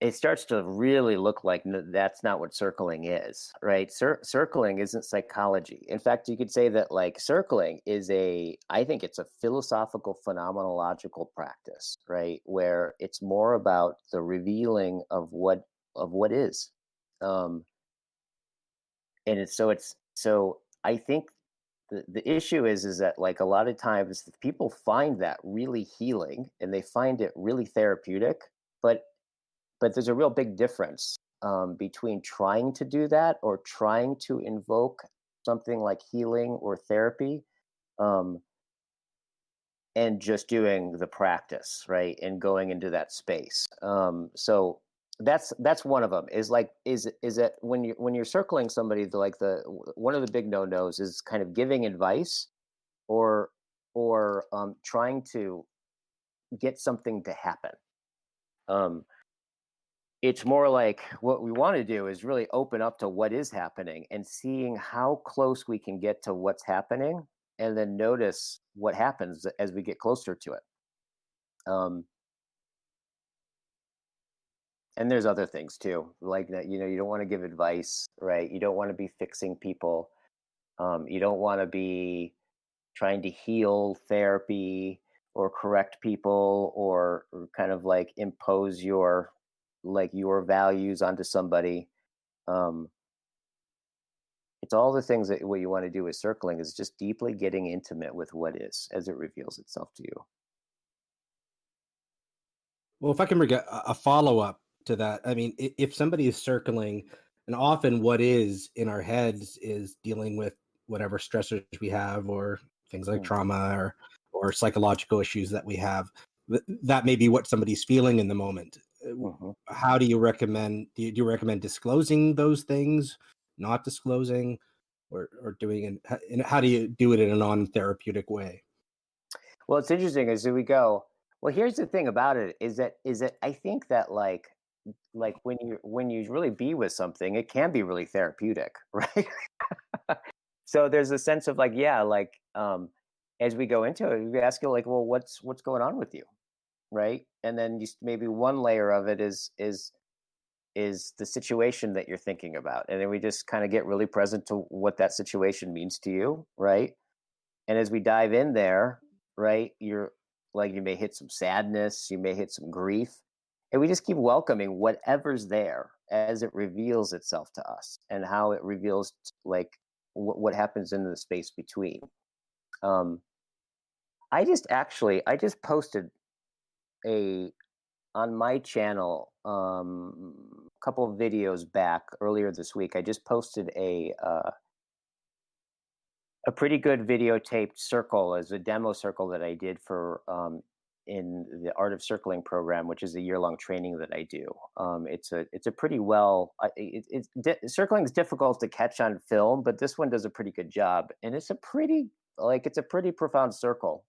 it starts to really look like that's not what circling is, right? Circling isn't psychology. In fact, you could say that, like, circling is I think it's a philosophical phenomenological practice, right? Where it's more about the revealing of what is. And so I think the issue is that, like, a lot of times people find that really healing and they find it really therapeutic, but there's a real big difference between trying to do that or trying to invoke something like healing or therapy, and just doing the practice, right, and going into that space. So that's one of them. Is that when you're circling somebody, one of the big no-nos is kind of giving advice or trying to get something to happen. It's more like what we want to do is really open up to what is happening and seeing how close we can get to what's happening, and then notice what happens as we get closer to it. And there's other things too, like that, you don't want to give advice, right? You don't want to be fixing people. You don't want to be trying to heal therapy or correct people or kind of like impose your values onto somebody. It's all the things that what you want to do with circling is just deeply getting intimate with what is as it reveals itself to you. Well, if I can bring a follow-up to that, I mean, if somebody is circling, and often what is in our heads is dealing with whatever stressors we have, or things like trauma or psychological issues that we have, that may be what somebody's feeling in the moment. How do you recommend? Do you recommend disclosing those things, not disclosing, or doing it? And how do you do it in a non-therapeutic way? Well, it's interesting as we go. Well, here's the thing about it is that I think that like when you really be with something, it can be really therapeutic, right? So there's a sense of as we go into it, we ask you, like, well, what's going on with you, right? And then maybe one layer of it is the situation that you're thinking about, and then we just kind of get really present to what that situation means to you, right? And as we dive in there, right, you may hit some sadness, you may hit some grief, and we just keep welcoming whatever's there as it reveals itself to us, and how it reveals what happens in the space between. I just posted on my channel a couple of videos back earlier this week. I just posted a pretty good videotaped circle as a demo circle that I did for the Art of Circling program, which is a year-long training that I do. It's a pretty well. Circling is difficult to catch on film, but this one does a pretty good job, and it's a pretty profound circle.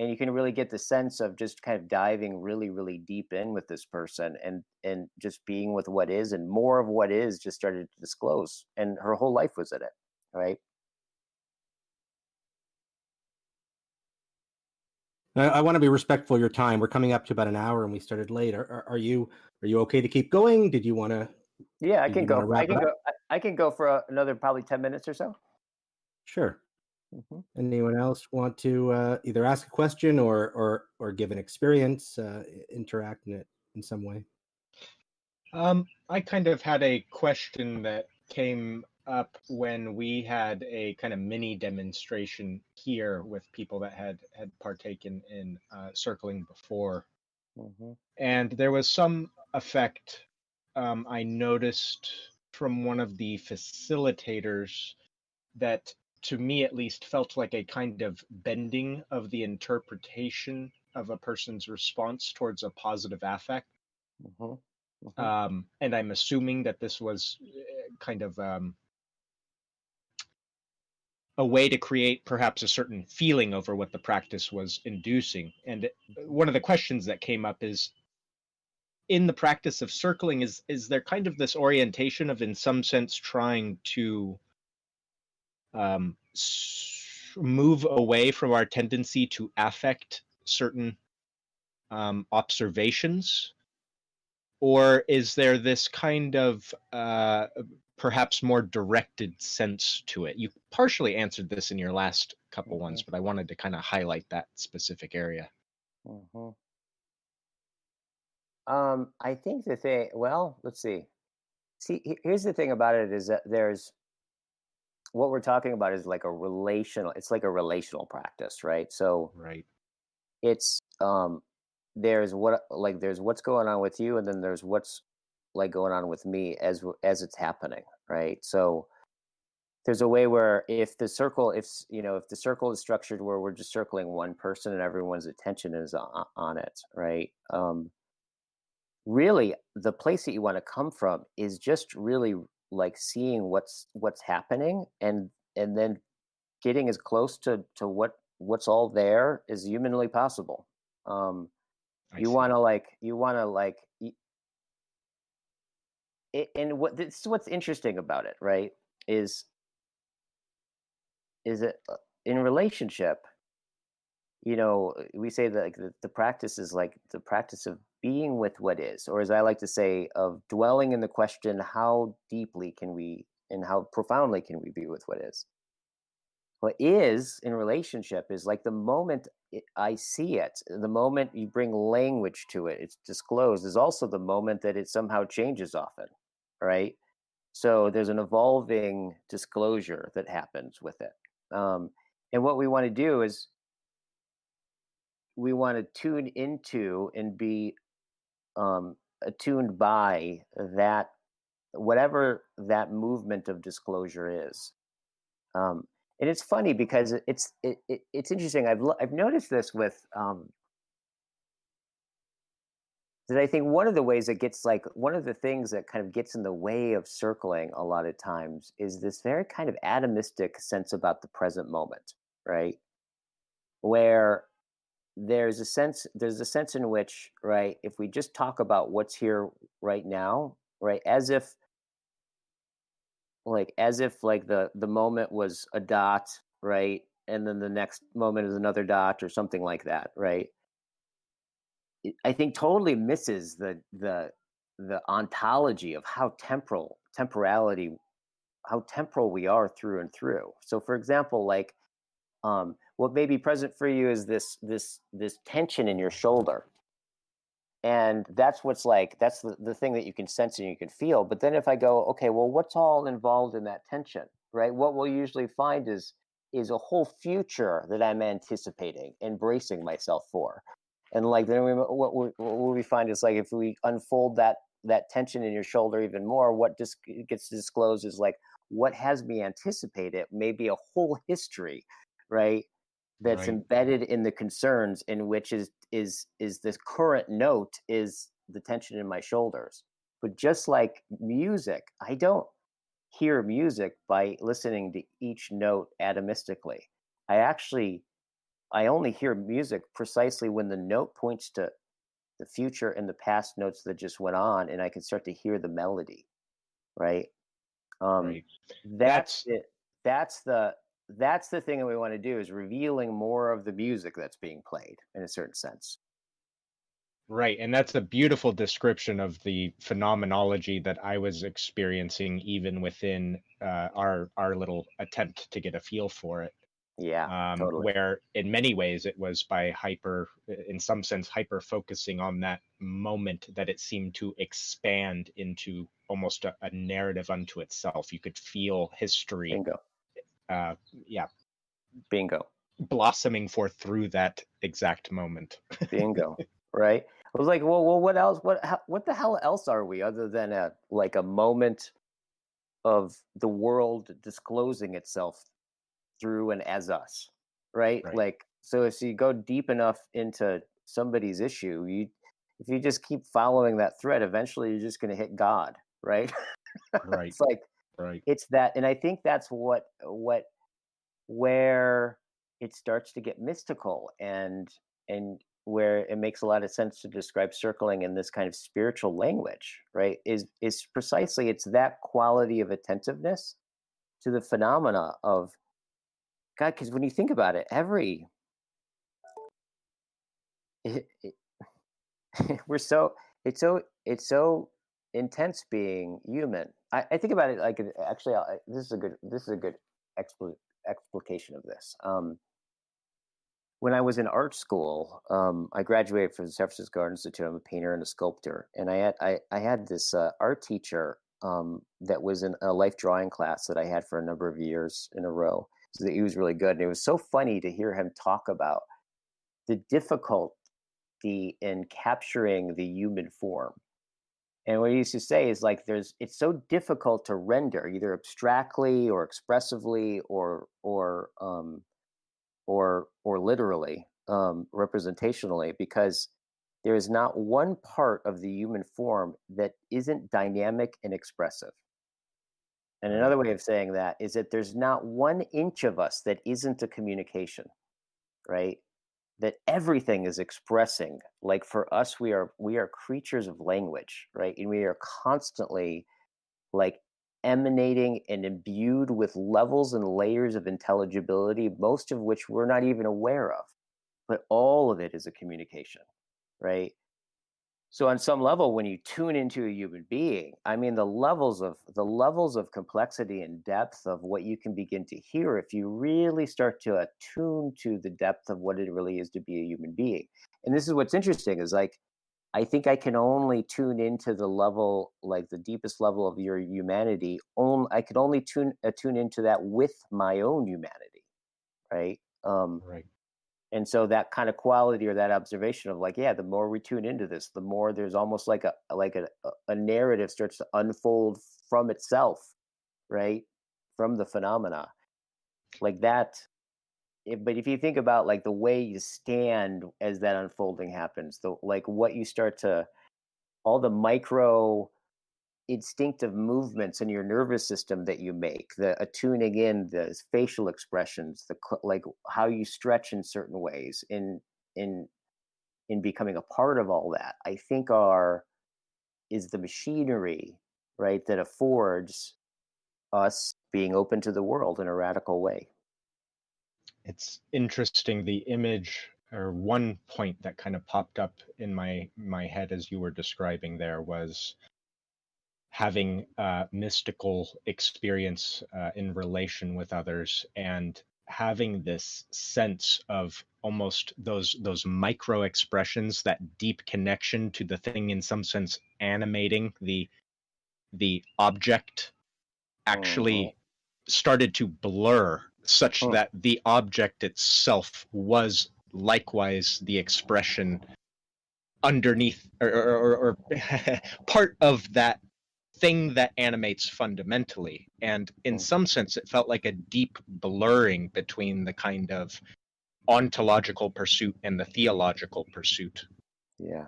And you can really get the sense of just kind of diving really, really deep in with this person, and just being with what is, and more of what is just started to disclose, and her whole life was in it, right? I want to be respectful of your time. We're coming up to about an hour, and we started late. Are you okay to keep going? Did you want to? Yeah, I can go. Wrap it up? I can go for another probably 10 minutes or so. Sure. Mm-hmm. Anyone else want to either ask a question or give an experience, interact in it in some way? I kind of had a question that came up when we had a kind of mini demonstration here with people that had partaken in circling before. Mm-hmm. And there was some effect I noticed from one of the facilitators that, to me at least, felt like a kind of bending of the interpretation of a person's response towards a positive affect. Mm-hmm. Mm-hmm. And I'm assuming that this was kind of a way to create perhaps a certain feeling over what the practice was inducing. And one of the questions that came up is, in the practice of circling, is there kind of this orientation of, in some sense, trying to move away from our tendency to affect certain observations? Or is there this kind of perhaps more directed sense to it? You partially answered this in your last couple ones, but I wanted to kind of highlight that specific area. Mm-hmm. I think the thing, well, let's see. Here's the thing about it, is that what we're talking about is like it's like a relational practice, right? So Right. it's there's what's going on with you, and then there's what's like going on with me as it's happening, right? So there's a way where if the circle is structured where we're just circling one person and everyone's attention is on it, right? Really, the place that you want to come from is just really like seeing what's happening, and then getting as close to what's all there as humanly possible. You want to and this is what's interesting about it, right? Is it in relationship? We say that like the practice is like the practice of being with what is, or as I like to say, of dwelling in the question, how deeply can we and how profoundly can we be with what is? What is in relationship is like the moment I see it, the moment you bring language to it, it's disclosed, is also the moment that it somehow changes often, right? So there's an evolving disclosure that happens with it. And what we want to do is we want to tune into and be attuned by that, whatever that movement of disclosure is. And it's funny because it's interesting. I've noticed this with that I think one of the ways that gets like one of the things that kind of gets in the way of circling a lot of times is this very kind of atomistic sense about the present moment, right? Where there's a sense in which, right, if we just talk about what's here right now, right, as if like the moment was a dot, right, and then the next moment is another dot or something like that, right? I think totally misses the ontology of how temporal we are through and through. So for example, like what may be present for you is this tension in your shoulder, and that's the thing that you can sense and you can feel. But then if I go, okay, well, what's all involved in that tension, right? What we'll usually find is a whole future that I'm anticipating and bracing myself for. And like then what we find is like if we unfold that tension in your shoulder even more, what gets disclosed is like what has me anticipated maybe a whole history, right? that's Right. embedded in the concerns, in which is this current note is the tension in my shoulders. But just like music, I don't hear music by listening to each note atomistically. I only hear music precisely when the note points to the future and the past notes that just went on, and I can start to hear the melody, right? Right. That's it. That's the thing that we want to do, is revealing more of the music that's being played in a certain sense. Right, and that's a beautiful description of the phenomenology that I was experiencing even within our little attempt to get a feel for it. Yeah, totally. Where in many ways it was by in some sense, hyper focusing on that moment, that it seemed to expand into almost a narrative unto itself. You could feel history, Bingo. Bingo. blossoming forth through that exact moment. Bingo. Right. I was like, well, what else? What the hell else are we, other than a moment of the world disclosing itself through and as us, right? Right. Like, so if you go deep enough into somebody's issue, if you just keep following that thread, eventually you're just going to hit God, right? Right. It's like, Right. it's that, and I think that's where it starts to get mystical, and where it makes a lot of sense to describe circling in this kind of spiritual language, right? Is precisely, it's that quality of attentiveness to the phenomena of God. Because when you think about it, we're so it's so intense being human. I think about it like, actually, this is a good explication of this. When I was in art school, I graduated from the San Francisco Art Institute. I'm a painter and a sculptor, and I had this art teacher that was in a life drawing class that I had for a number of years in a row. So that he was really good, and it was so funny to hear him talk about the difficulty in capturing the human form. And what he used to say is like, it's so difficult to render either abstractly or expressively or literally, representationally, because there is not one part of the human form that isn't dynamic and expressive. And Right. another way of saying that is that there's not 1 inch of us that isn't a communication, right? That everything is expressing. Like, for us, we are creatures of language, right? And we are constantly like emanating and imbued with levels and layers of intelligibility, most of which we're not even aware of, but all of it is a communication, right? So on some level, when you tune into a human being, I mean, the levels of complexity and depth of what you can begin to hear, if you really start to attune to the depth of what it really is to be a human being. And this is what's interesting, is like, I think I can only tune into the level, like the deepest level of your humanity. I could only tune into that with my own humanity, right? Right. And so that kind of quality, or that observation of like, yeah, the more we tune into this, the more there's almost like a narrative starts to unfold from itself, right? From the phenomena, like that. But if you think about like the way you stand as that unfolding happens, what you start to, all the micro instinctive movements in your nervous system that you make, the attuning in, the facial expressions, like how you stretch in certain ways, in becoming a part of all that, I think is the machinery, right, that affords us being open to the world in a radical way. It's interesting, the image, or one point that kind of popped up in my head as you were describing there, was having a mystical experience in relation with others, and having this sense of almost those micro expressions, that deep connection to the thing, in some sense animating the object, actually started to blur, such that the object itself was likewise the expression underneath, or part of that thing that animates fundamentally. And in some sense, it felt like a deep blurring between the kind of ontological pursuit and the theological pursuit. Yeah.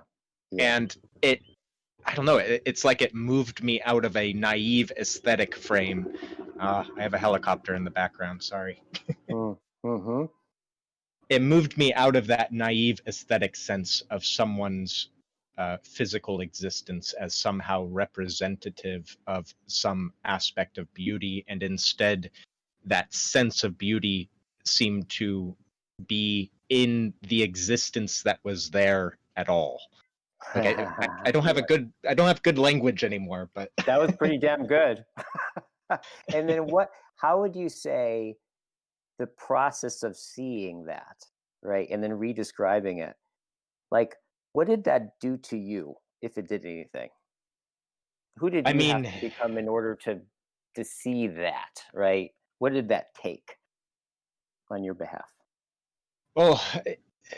And I don't know, it's like it moved me out of a naive aesthetic frame. I have a helicopter in the background, sorry. Mm-hmm. It moved me out of that naive aesthetic sense of someone's physical existence as somehow representative of some aspect of beauty, and instead that sense of beauty seemed to be in the existence that was there at all. Like I don't have good language anymore, but that was pretty damn good. And then how would you say the process of seeing that, right, and then redescribing it, like, what did that do to you, if it did anything? Who did you have to become in order to see that, right? What did that take on your behalf? Well,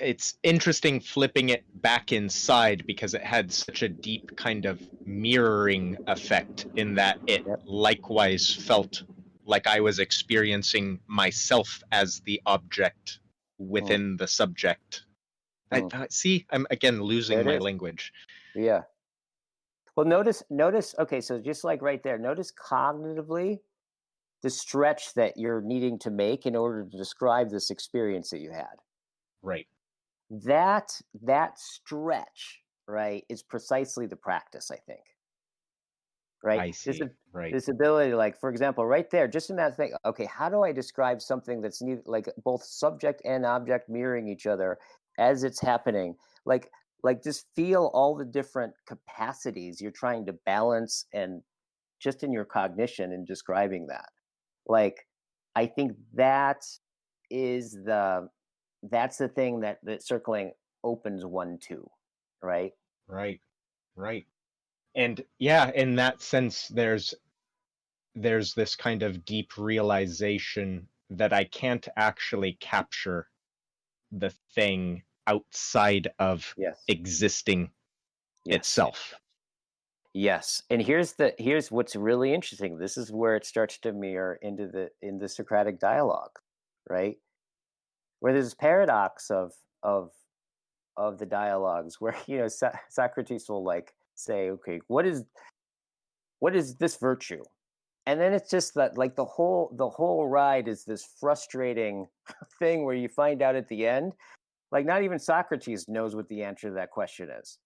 it's interesting flipping it back inside, because it had such a deep kind of mirroring effect in that it likewise felt like I was experiencing myself as the object within the subject. I see, I'm again losing my language. Yeah. Well, notice, okay, so just like right there, notice cognitively the stretch that you're needing to make in order to describe this experience that you had. Right. That stretch, right, is precisely the practice, I think. Right? I see. This ability, like, for example, right there, just in that thing, okay, how do I describe something that's like both subject and object mirroring each other as it's happening? Like just feel all the different capacities you're trying to balance, and just in your cognition and describing that. Like, I think that's the thing that circling opens one to, right? Right. And yeah, in that sense, there's this kind of deep realization that I can't actually capture the thing outside of existing itself. Yes. And here's what's really interesting. This is where it starts to mirror in the Socratic dialogue, right? Where there's this paradox of the dialogues where, Socrates will like say, okay, what is this virtue? And then it's just that, like, the whole ride is this frustrating thing where you find out at the end, like, not even Socrates knows what the answer to that question is.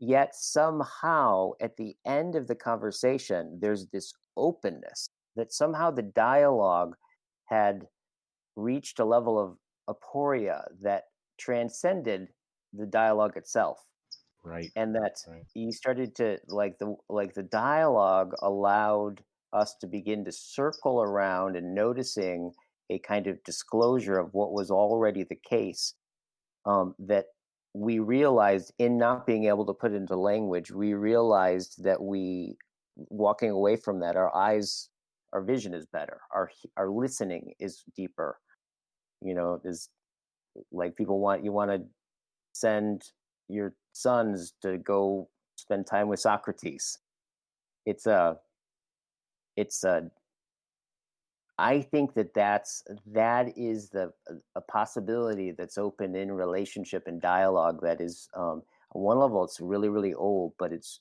Yet somehow at the end of the conversation, there's this openness that somehow the dialogue had reached a level of aporia that transcended the dialogue itself. Right. And that he started to, the dialogue allowed us to begin to circle around and noticing a kind of disclosure of what was already the case, that we realized, in not being able to put into language, we realized that walking away from that, our vision is better, our listening is deeper. Is like, you want to send your sons to go spend time with Socrates. I think that is a possibility that's open in relationship and dialogue. That is, on one level, it's really, really old, but it's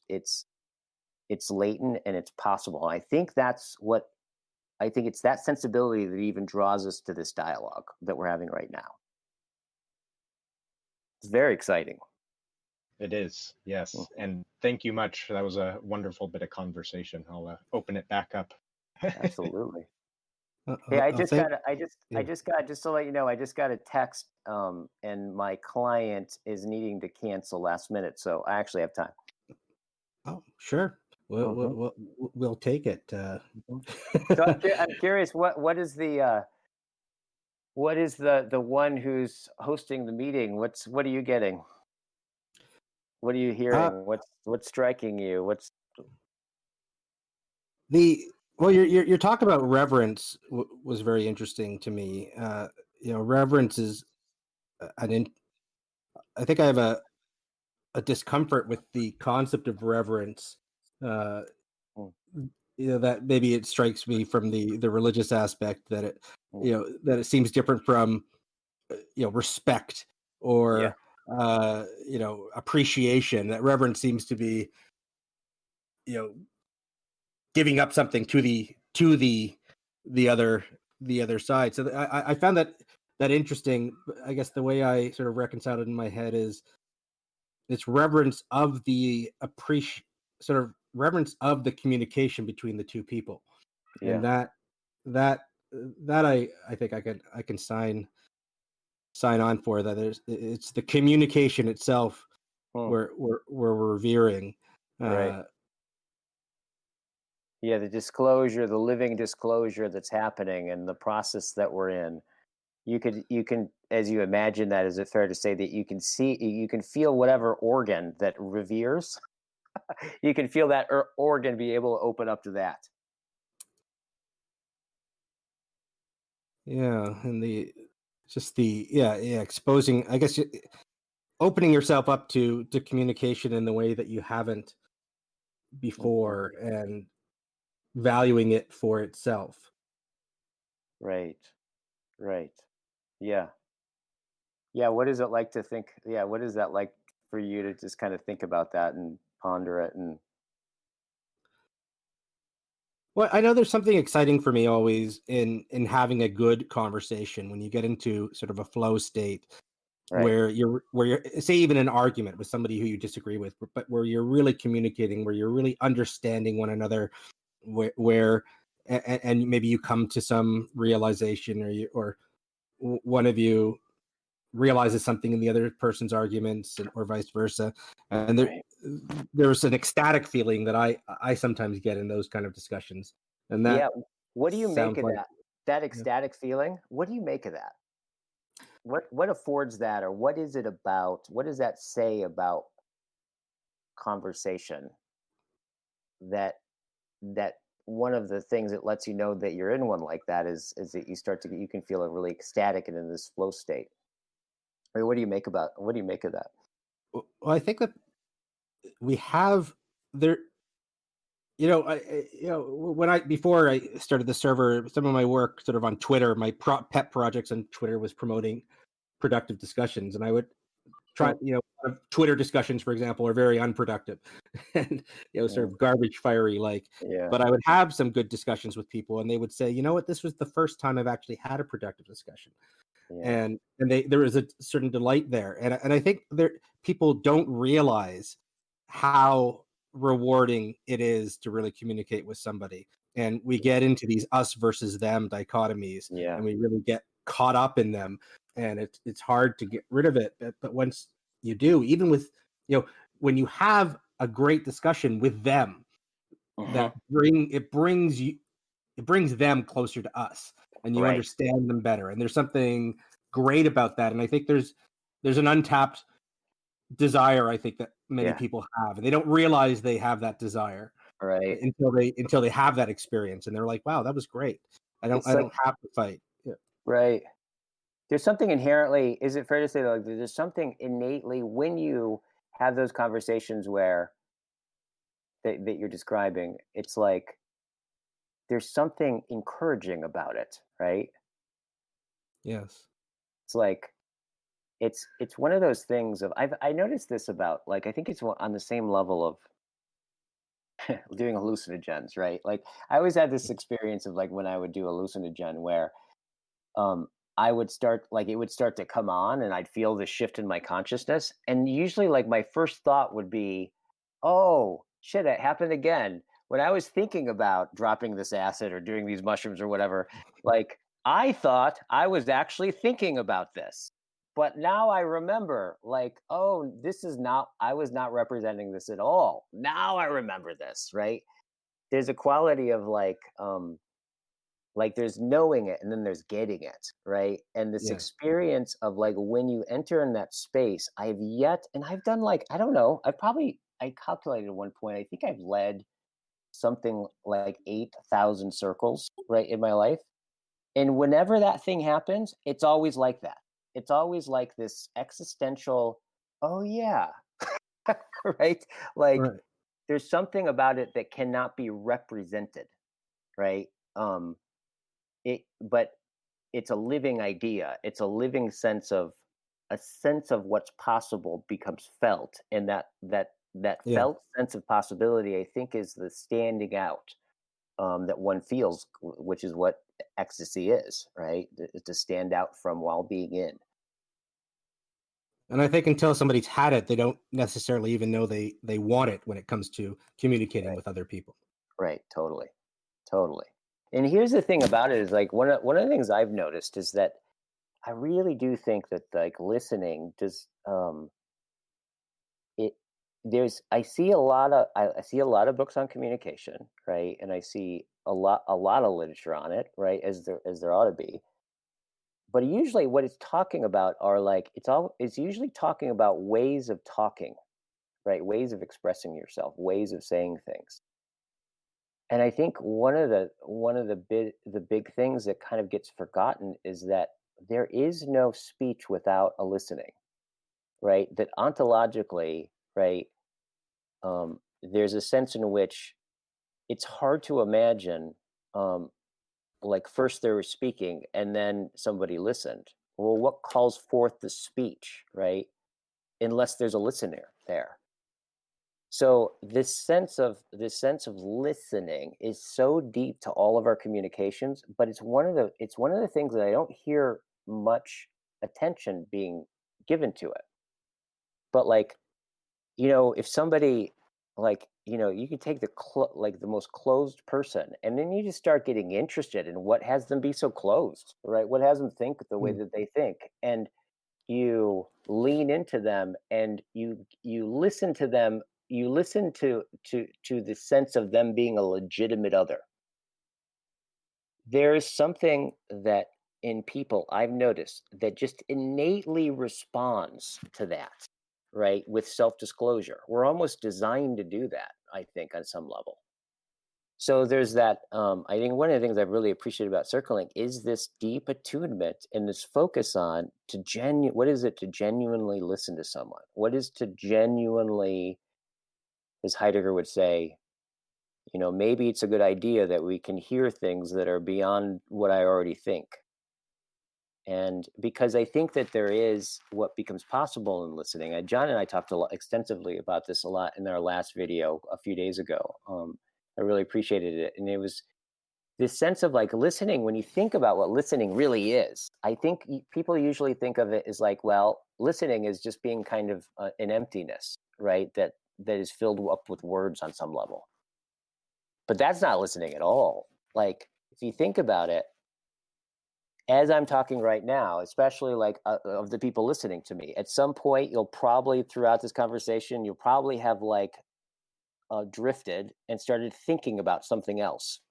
latent and it's possible. I think it's that sensibility that even draws us to this dialogue that we're having right now. It's very exciting. It is, yes. And thank you much. That was a wonderful bit of conversation. I'll open it back up. Absolutely. Hey, just to let you know, I just got a text, and my client is needing to cancel last minute, so I actually have time. Oh, sure. We'll take it. So I'm curious, what is the one who's hosting the meeting? What are you getting? What are you hearing? What's striking you? Well, your talk about reverence was very interesting to me. Reverence is I think I have a discomfort with the concept of reverence. That maybe it strikes me from the religious aspect that it that it seems different from respect or appreciation. That reverence seems to be giving up something to the other side. So I found that interesting. I guess the way I sort of reconciled it in my head is it's reverence of the reverence of the communication between the two people, and that I think I can sign on for that. It's the communication itself where we're revering. Right. Yeah, the disclosure, the living disclosure that's happening, and the process that we're in. You can, as you imagine that, is it fair to say that you can feel whatever organ that reveres? You can feel that organ be able to open up to that. Yeah, and exposing, I guess, opening yourself up to communication in the way that you haven't before, and valuing it for itself. Right. Yeah. What is it like to think? Yeah, what is that like for you to just kind of think about that and ponder it? And well, I know there's something exciting for me always in having a good conversation when you get into sort of a flow state, where you're say even an argument with somebody who you disagree with, but where you're really communicating, where you're really understanding one another, and maybe you come to some realization, or one of you realizes something in the other person's arguments, or vice versa, and there's an ecstatic feeling that I sometimes get in those kind of discussions. And that what do you make of like, that ecstatic feeling? What do you make of that? What affords that, or what is it about? What does that say about conversation? That one of the things that lets you know that you're in one like that is that you can feel a really ecstatic and in this flow state. I mean, what do you make of that? Well, I think that we have there. Before I started the server, some of my work sort of on Twitter, my pet projects on Twitter was promoting productive discussions, and I would try, Twitter discussions, for example, are very unproductive and sort of garbage fiery, but I would have some good discussions with people, and they would say, you know what, this was the first time I've actually had a productive discussion. And there is a certain delight there, and I think people don't realize how rewarding it is to really communicate with somebody, and we get into these us versus them dichotomies, and we really get caught up in them, and it's hard to get rid of it. But once you do, even with when you have a great discussion with them, that brings them closer to us, and you understand them better, and there's something great about that. And I think there's an untapped desire, I think, that many people have, and they don't realize they have that desire until they have that experience, and they're like, wow, that was great. I don't have to fight. There's something inherently, is it fair to say though, there's something innately when you have those conversations where that you're describing, it's like there's something encouraging about it, right? Yes. It's like it's one of those things of I noticed this about, like, I think it's on the same level of doing hallucinogens, right? Like, I always had this experience of, like, when I would do hallucinogen where I would start, like, it would start to come on and I'd feel the shift in my consciousness, and usually, like, my first thought would be, oh shit, it happened again. When I was thinking about dropping this acid or doing these mushrooms or whatever, like, I thought I was actually thinking about this. But now I remember, like, oh, I was not representing this at all. Now I remember this, right? There's a quality of like there's knowing it and then there's getting it, right? And this experience of, like, when you enter in that space, I've done, like, I don't know, I calculated at one point, I think I've led something like 8,000 circles, right, in my life. And whenever that thing happens, it's always like that. It's always like this existential, oh yeah, right? Like, there's something about it that cannot be represented, right? But it's a living idea. It's a living sense of what's possible becomes felt, and that felt sense of possibility, I think, is the standing out that one feels, which is what ecstasy is, right? To stand out from while being in. And I think until somebody's had it, they don't necessarily even know they want it when it comes to communicating with other people. Right. Totally. And here's the thing about it is, like, one of the things I've noticed is that I really do think that, like, listening does I see a lot of books on communication, right? And I see a lot of literature on it, right? As there ought to be. But usually what it's talking about are, like, it's usually talking about ways of talking, right? Ways of expressing yourself, ways of saying things. And I think one of the big things that kind of gets forgotten is that there is no speech without a listening, right? That ontologically, right, there's a sense in which it's hard to imagine, like, first they were speaking and then somebody listened. Well, what calls forth the speech, right? Unless there's a listener there. So this sense of listening is so deep to all of our communications, but it's one of the things that I don't hear much attention being given to it. But, like, if somebody, like, you could take the most closed person, and then you just start getting interested in what has them be so closed, right? What has them think the way that they think, and you lean into them, and you listen to them. You listen to the sense of them being a legitimate other. There is something that in people I've noticed that just innately responds to that, right? With self-disclosure. We're almost designed to do that, I think, on some level. So there's that. I think one of the things I've really appreciated about circling is this deep attunement and this focus on what is it to genuinely listen to someone? What is to genuinely, as Heidegger would say, maybe it's a good idea that we can hear things that are beyond what I already think. And because I think that there is what becomes possible in listening. John and I talked extensively about this a lot in our last video a few days ago. I really appreciated it. And it was this sense of, like, listening. When you think about what listening really is, I think people usually think of it as, like, well, listening is just being kind of an emptiness, right? That is filled up with words on some level. But that's not listening at all. Like, if you think about it, as I'm talking right now, especially, like, of the people listening to me, at some point throughout this conversation, you'll probably have, like, drifted and started thinking about something else.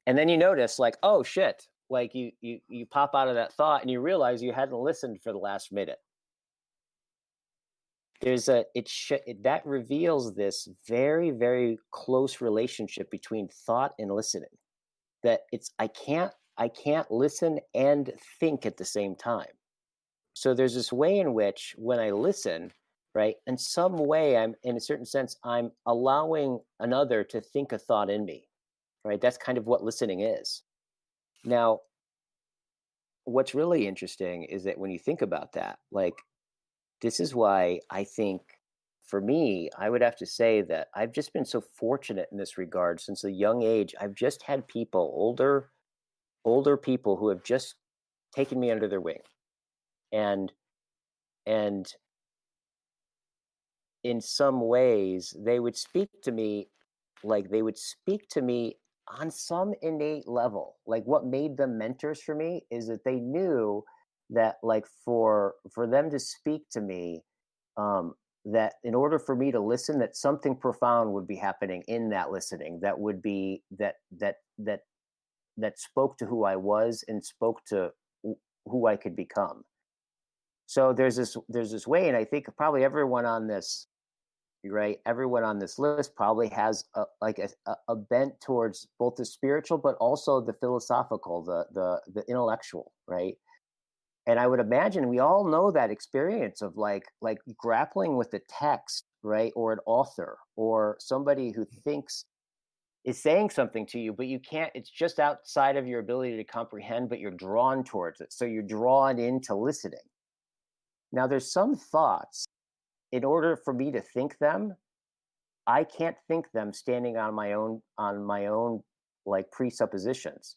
And then you notice, like, oh shit, like, you pop out of that thought and you realize you hadn't listened for the last minute. That reveals this very, very close relationship between thought and listening. That I can't listen and think at the same time. So there's this way in which, when I listen, right, in some way, in a certain sense, I'm allowing another to think a thought in me, right? That's kind of what listening is. Now, what's really interesting is that when you think about that, like, this is why I think, for me, I would have to say that I've just been so fortunate in this regard since a young age. I've just had people, older people, who have just taken me under their wing. And in some ways, they would speak to me on some innate level. Like, what made them mentors for me is that they knew that, like, for them to speak to me, that in order for me to listen, that something profound would be happening in that listening, that would be that spoke to who I was and spoke to who I could become. So there's this way, and I think probably everyone on this list probably has a bent towards both the spiritual, but also the philosophical, the intellectual, right? And I would imagine we all know that experience of like grappling with the text, right? Or an author or somebody who thinks is saying something to you, but you can't, it's just outside of your ability to comprehend, but you're drawn towards it. So you're drawn into listening. Now there's some thoughts, in order for me to think them, I can't think them standing on my own like presuppositions.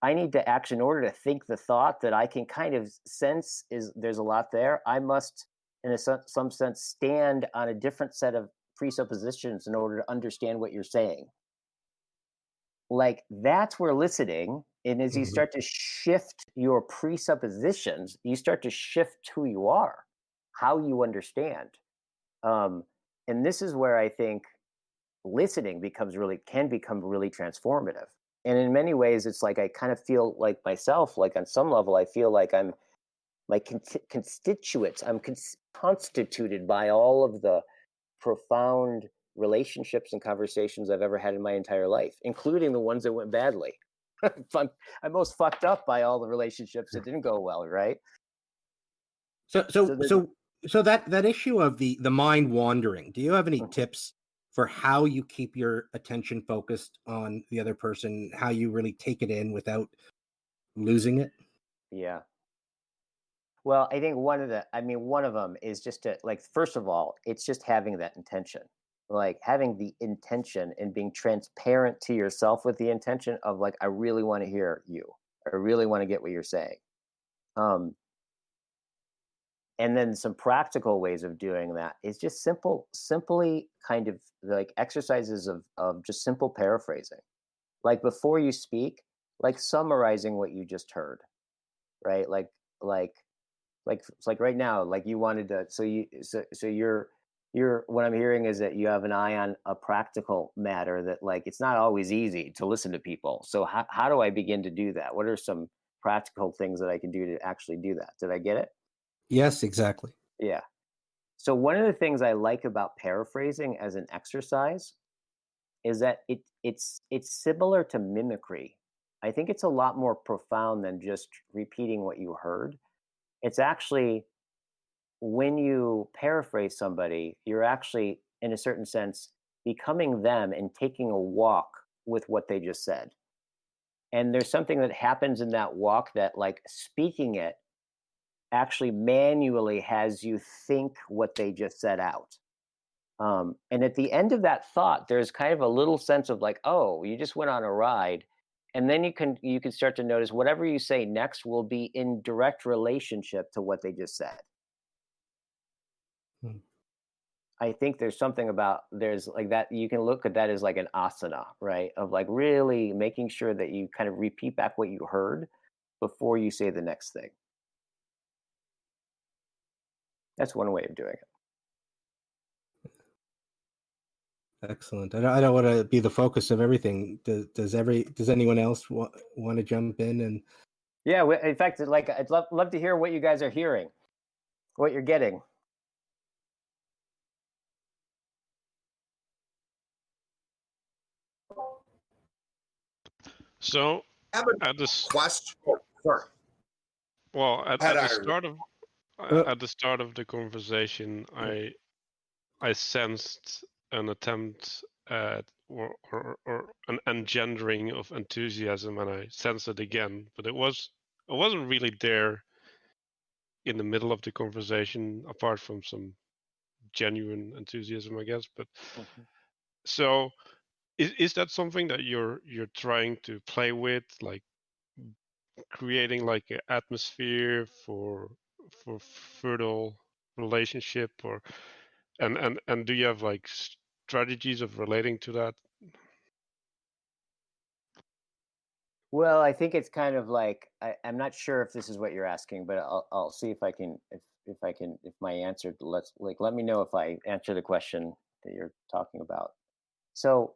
I need to actually, in order to think the thought that I can kind of sense is there's a lot there, I must, in some sense, stand on a different set of presuppositions in order to understand what you're saying. Like, that's where listening, and as you start to shift your presuppositions, you start to shift who you are, how you understand. And this is where I think listening can become really transformative. And in many ways, it's like I kind of feel like myself, like on some level, I feel like I'm my constituents. I'm constituted by all of the profound relationships and conversations I've ever had in my entire life, including the ones that went badly. I'm most fucked up by all the relationships that didn't go well, right? So that issue of the mind wandering, do you have any tips for how you keep your attention focused on the other person, how you really take it in without losing it? Yeah. Well, I think one of them is just to, like, first of all, it's just having that intention, like having the intention and being transparent to yourself with the intention of, like, I really want to hear you. I really want to get what you're saying. And then some practical ways of doing that is just simply kind of like exercises of just simple paraphrasing. Like, before you speak, like summarizing what you just heard, right? Like it's like right now, like you wanted to, so you're what I'm hearing is that you have an eye on a practical matter, that like it's not always easy to listen to people. So how do I begin to do that? What are some practical things that I can do to actually do that? Did I get it? Yes, exactly. Yeah. So one of the things I like about paraphrasing as an exercise is that it's similar to mimicry. I think it's a lot more profound than just repeating what you heard. It's actually, when you paraphrase somebody, you're actually, in a certain sense, becoming them and taking a walk with what they just said. And there's something that happens in that walk that, like, speaking it actually manually has you think what they just said out. And at the end of that thought, there's kind of a little sense of like, oh, you just went on a ride. And then you can start to notice whatever you say next will be in direct relationship to what they just said. I think there's something about, there's like that, you can look at that as like an asana, right? Of like really making sure that you kind of repeat back what you heard before you say the next thing. That's one way of doing it. Excellent. I don't want to be the focus of everything. Does anyone else want to jump in? And yeah, in fact, like, I'd love to hear what you guys are hearing, what you're getting. So I have at this question. Sorry. well at the start of Well- at the start of the conversation, I sensed an attempt at or an engendering of enthusiasm, and I sensed it again, but I wasn't really there in the middle of the conversation, apart from some genuine enthusiasm, I guess. But so is that something that you're trying to play with, like creating like an atmosphere for fertile relationship, or and do you have like strategies of relating to that? Well, I think it's kind of like, I'm not sure if this is what you're asking, but I'll see if I can, if my answer, let me know if I answer the question that you're talking about. So,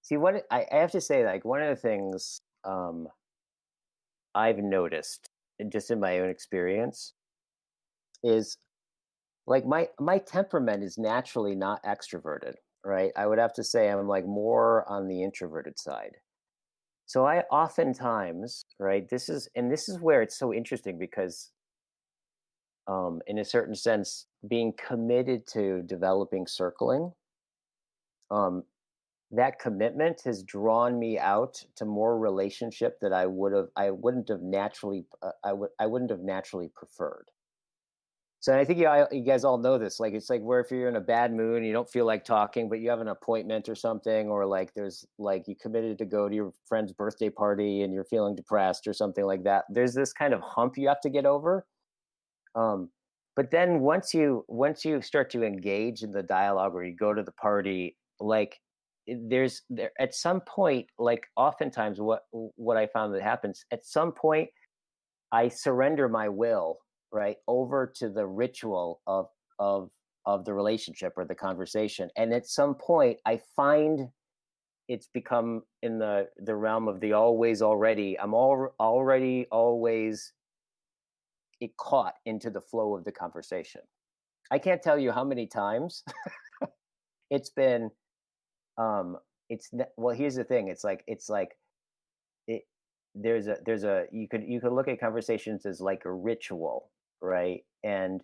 see, what I have to say, like, one of the things I've noticed, just in my own experience, is like my temperament is naturally not extroverted, right? I would have to say I'm like more on the introverted side. So I oftentimes, right, this is where it's so interesting, because in a certain sense, being committed to developing circling, that commitment has drawn me out to more relationship that I wouldn't have naturally preferred. So I think you guys all know this. Like, it's like where if you're in a bad mood and you don't feel like talking, but you have an appointment or something, or like there's like you committed to go to your friend's birthday party and you're feeling depressed or something like that. There's this kind of hump you have to get over. But then once you start to engage in the dialogue, or you go to the party, like there at some point, like oftentimes what I found that happens at some point, I surrender my will, right, over to the ritual of the relationship or the conversation, and at some point I find it's become in the realm of the always already. I'm already always caught into the flow of the conversation. I can't tell you how many times it's been. Well, here's the thing. It's like it. There's a you could look at conversations as like a ritual, right? And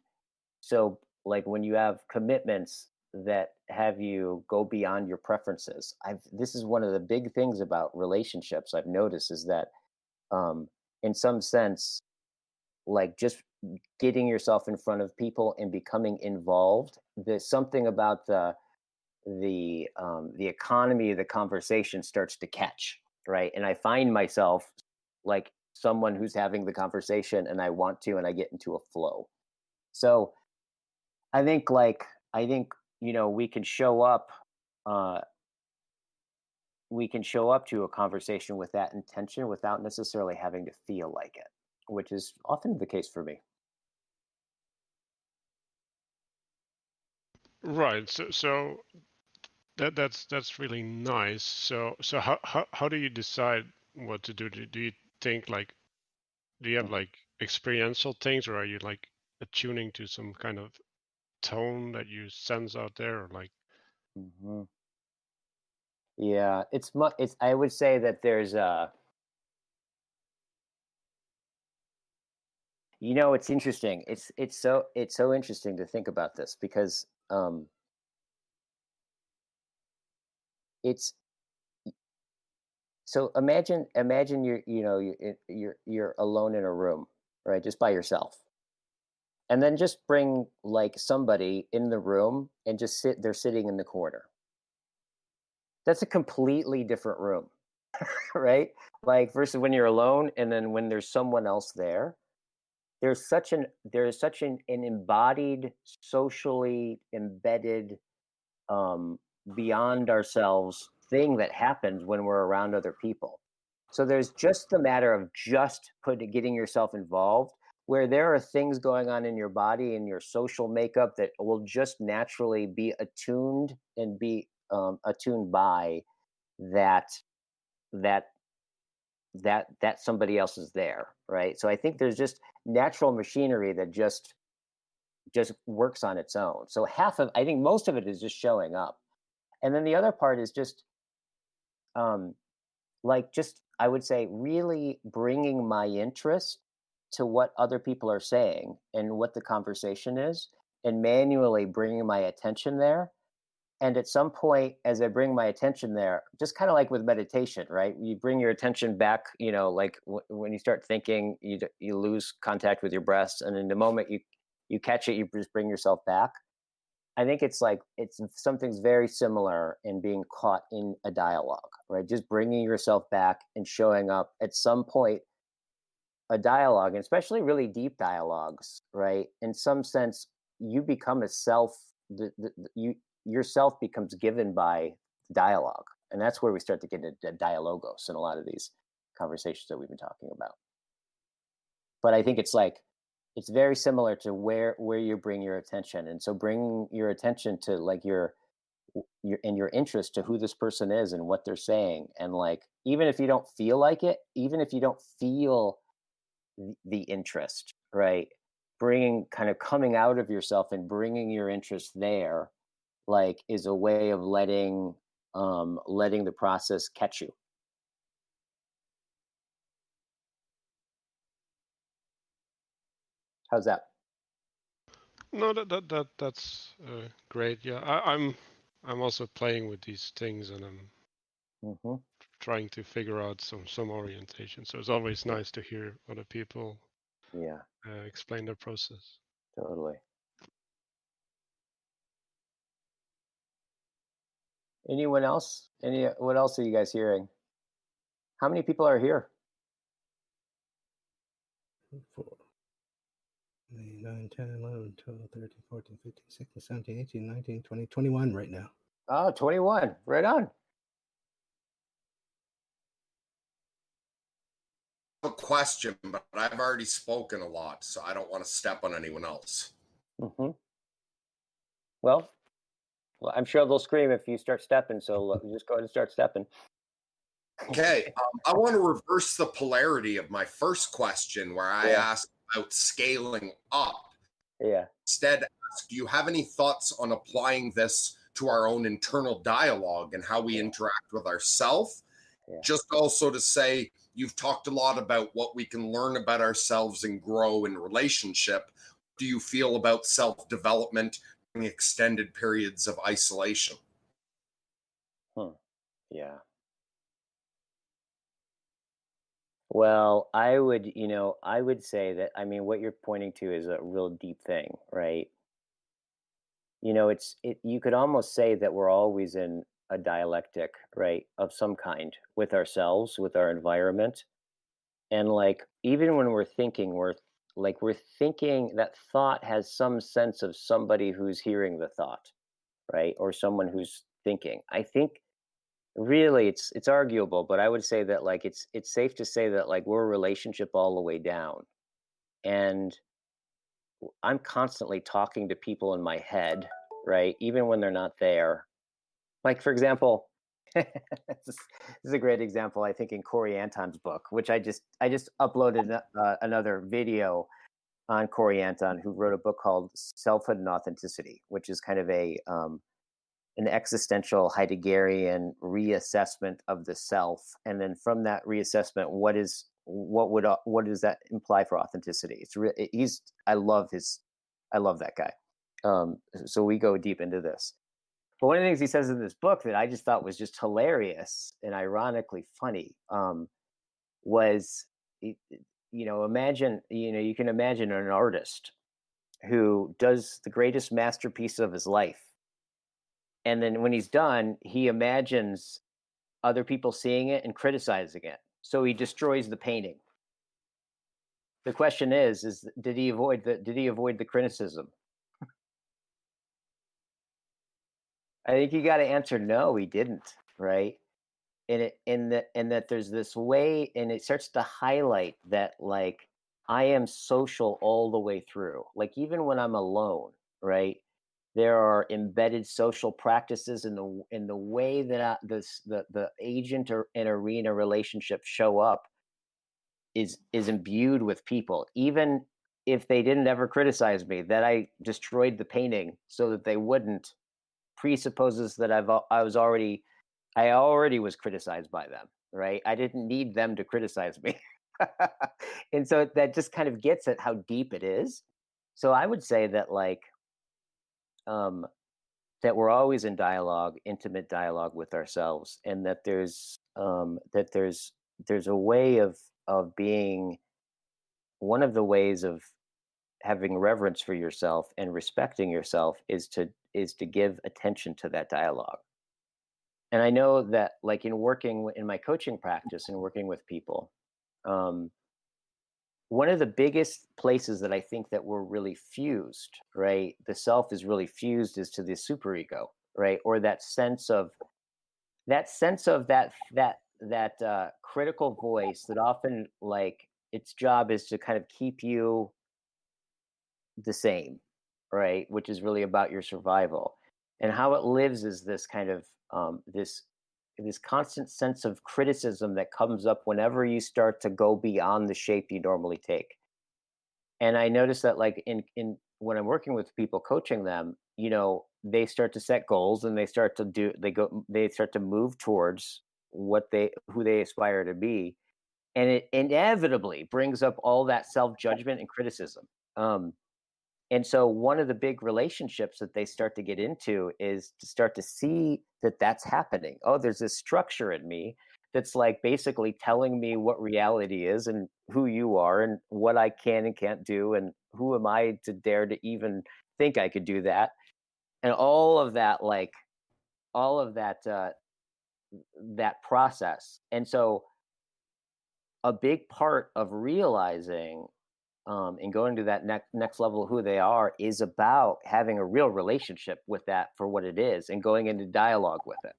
so, like when you have commitments that have you go beyond your preferences, this is one of the big things about relationships I've noticed is that, in some sense, like just getting yourself in front of people and becoming involved, there's something about the economy of the conversation starts to catch, right? And I find myself like someone who's having the conversation and I get into a flow. So I think we can show up to a conversation with that intention without necessarily having to feel like it, which is often the case for me. Right. So that's really nice. So how do you decide what to do? Do you think like, do you have like experiential things, or are you like attuning to some kind of tone that you sense out there, or like? Mm-hmm. Yeah, it's I would say that there's it's interesting. It's so interesting to think about this because it's so imagine you're alone in a room, right, just by yourself, and then just bring like somebody in the room and they're sitting in the corner. That's a completely different room, right? Like versus when you're alone, and then when there's someone else there, there's such an embodied, socially embedded, beyond ourselves thing that happens when we're around other people. So there's just the matter of just getting yourself involved, where there are things going on in your body and your social makeup that will just naturally be attuned and be attuned by that somebody else is there, right? So I think there's just natural machinery that just works on its own. So I think most of it is just showing up, and then the other part is just I would say really bringing my interest to what other people are saying and what the conversation is, and manually bringing my attention there. And at some point, as I bring my attention there, just kind of like with meditation, right? You bring your attention back, like when you start thinking, you lose contact with your breath, and in the moment you catch it, you just bring yourself back. I think it's something's very similar in being caught in a dialogue, right? Just bringing yourself back and showing up at some point, a dialogue, and especially really deep dialogues, right? In some sense, you become a self. Yourself becomes given by dialogue, and that's where we start to get into dialogos in a lot of these conversations that we've been talking about. But I think it's very similar to where you bring your attention, and so bring your attention to like your interest to who this person is and what they're saying, and like even if you don't feel like it, even if you don't feel the interest, right, coming out of yourself and bringing your interest there, like is a way of letting the process catch you. How's that? No, that's great. Yeah, I'm also playing with these things, and I'm Mm-hmm. trying to figure out some orientation. So it's always nice to hear other people Yeah, explain their process. totally. Anyone else? What else are you guys hearing? How many people are here? 4, 8, 9, 10, 11, 12, 13, 14, 15, 16, 17, 18, 19, 20, 21 right now. Oh, 21. Right on. A question, but I've already spoken a lot, so I don't want to step on anyone else. Mm-hmm. Well, I'm sure they'll scream if you start stepping, so just go ahead and start stepping. Okay, I want to reverse the polarity of my first question where I asked about scaling up. Yeah. Instead, ask, do you have any thoughts on applying this to our own internal dialogue and how we interact with ourselves? Yeah. Just also to say, you've talked a lot about what we can learn about ourselves and grow in relationship. Do you feel about self-development during extended periods of isolation? Yeah. Well, I would say that, I mean, what you're pointing to is a real deep thing, right? You could almost say that we're always in a dialectic, right, of some kind with ourselves, with our environment. And like, even when we're thinking, we're thinking that thought has some sense of somebody who's hearing the thought, right? Or someone who's thinking. I think really it's arguable, but I would say that like it's safe to say that like we're a relationship all the way down. And I'm constantly talking to people in my head, right? Even when they're not there. Like, for example, this is a great example, I think, in Corey Anton's book, which I just uploaded another video on Corey Anton, who wrote a book called Selfhood and Authenticity, which is kind of an existential Heideggerian reassessment of the self, and then from that reassessment, what does that imply for authenticity? I love that guy. So we go deep into this. But one of the things he says in this book that I just thought was just hilarious and ironically funny was, imagine, you can imagine an artist who does the greatest masterpiece of his life. And then when he's done, he imagines other people seeing it and criticizing it. So he destroys the painting. The question is did he avoid the criticism? I think you got to answer no, he didn't, right? And that there's this way, and it starts to highlight that like I am social all the way through. Like even when I'm alone, right? There are embedded social practices in the way that the agent or an arena relationship show up is imbued with people, even if they didn't ever criticize me. That I destroyed the painting so that they wouldn't presupposes that I already was criticized by them, right? I didn't need them to criticize me. And so that just kind of gets at how deep it is. So I would say that like that we're always in dialogue, intimate dialogue with ourselves, and that there's a way of being. One of the ways of having reverence for yourself and respecting yourself is to give attention to that dialogue. And I know that like in working in my coaching practice and working with people, one of the biggest places that I think that we're really fused, right? The self is really fused is to the superego, right? Or that sense of that critical voice that often like its job is to kind of keep you the same, right? Which is really about your survival. And how it lives is this kind of this constant sense of criticism that comes up whenever you start to go beyond the shape you normally take. And I notice that like in when I'm working with people, coaching them, they start to set goals and they start to move towards who they aspire to be. And it inevitably brings up all that self-judgment and criticism. And And so one of the big relationships that they start to get into is to start to see that that's happening. Oh, there's this structure in me that's like basically telling me what reality is and who you are and what I can and can't do and who am I to dare to even think I could do that. And all of that, like all of that that process. And so a big part of realizing and going to that next level of who they are is about having a real relationship with that for what it is and going into dialogue with it,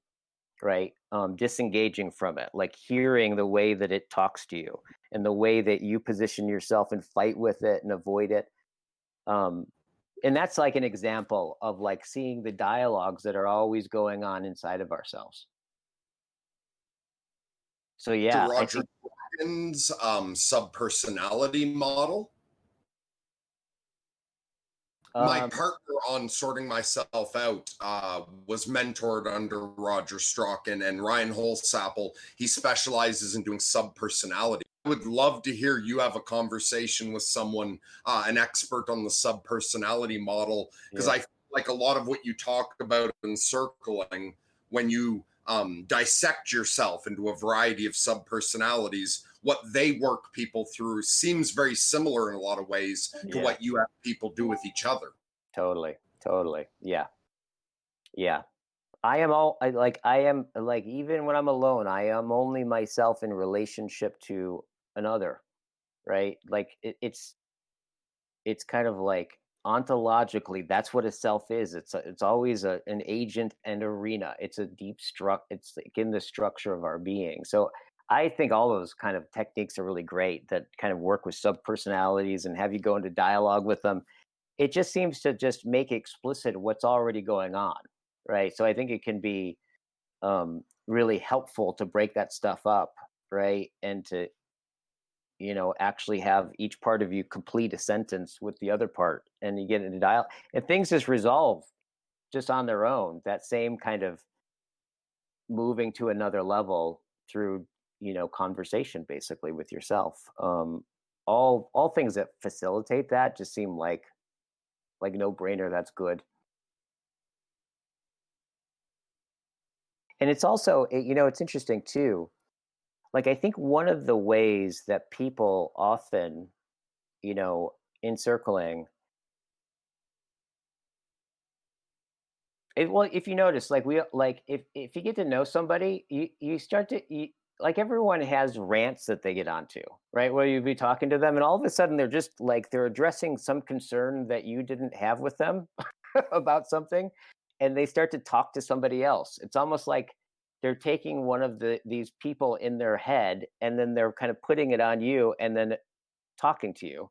right? Disengaging from it, like hearing the way that it talks to you and the way that you position yourself and fight with it and avoid it. And that's like an example of like seeing the dialogues that are always going on inside of ourselves. So yeah, Roger Dawkins' subpersonality model. My partner on sorting myself out was mentored under Roger Strachan and Ryan Holsapple. He specializes in doing subpersonality. I would love to hear you have a conversation with someone, an expert on the subpersonality model, because I feel like a lot of what you talk about in circling, when you dissect yourself into a variety of subpersonalities, what they work people through seems very similar in a lot of ways to what you have people do with each other. Totally. Yeah. I am even when I'm alone, I am only myself in relationship to another, right? Like it's kind of like ontologically, that's what a self is. It's always an agent and arena. It's a deep it's like in the structure of our being. So I think all those kind of techniques are really great that kind of work with subpersonalities and have you go into dialogue with them. It just seems to just make explicit what's already going on, right? So I think it can be really helpful to break that stuff up, right? And to, actually have each part of you complete a sentence with the other part and you get into dialogue and things just resolve just on their own. That same kind of moving to another level through, conversation basically with yourself. All things that facilitate that just seem like no brainer. That's good. And it's also, it's interesting too. Like, I think one of the ways that people often, in circling, well, if you notice, like if you get to know somebody, you start to, like everyone has rants that they get onto, right? Where you'd be talking to them and all of a sudden they're just like, they're addressing some concern that you didn't have with them about something. And they start to talk to somebody else. It's almost like they're taking one of these people in their head and then they're kind of putting it on you and then talking to you.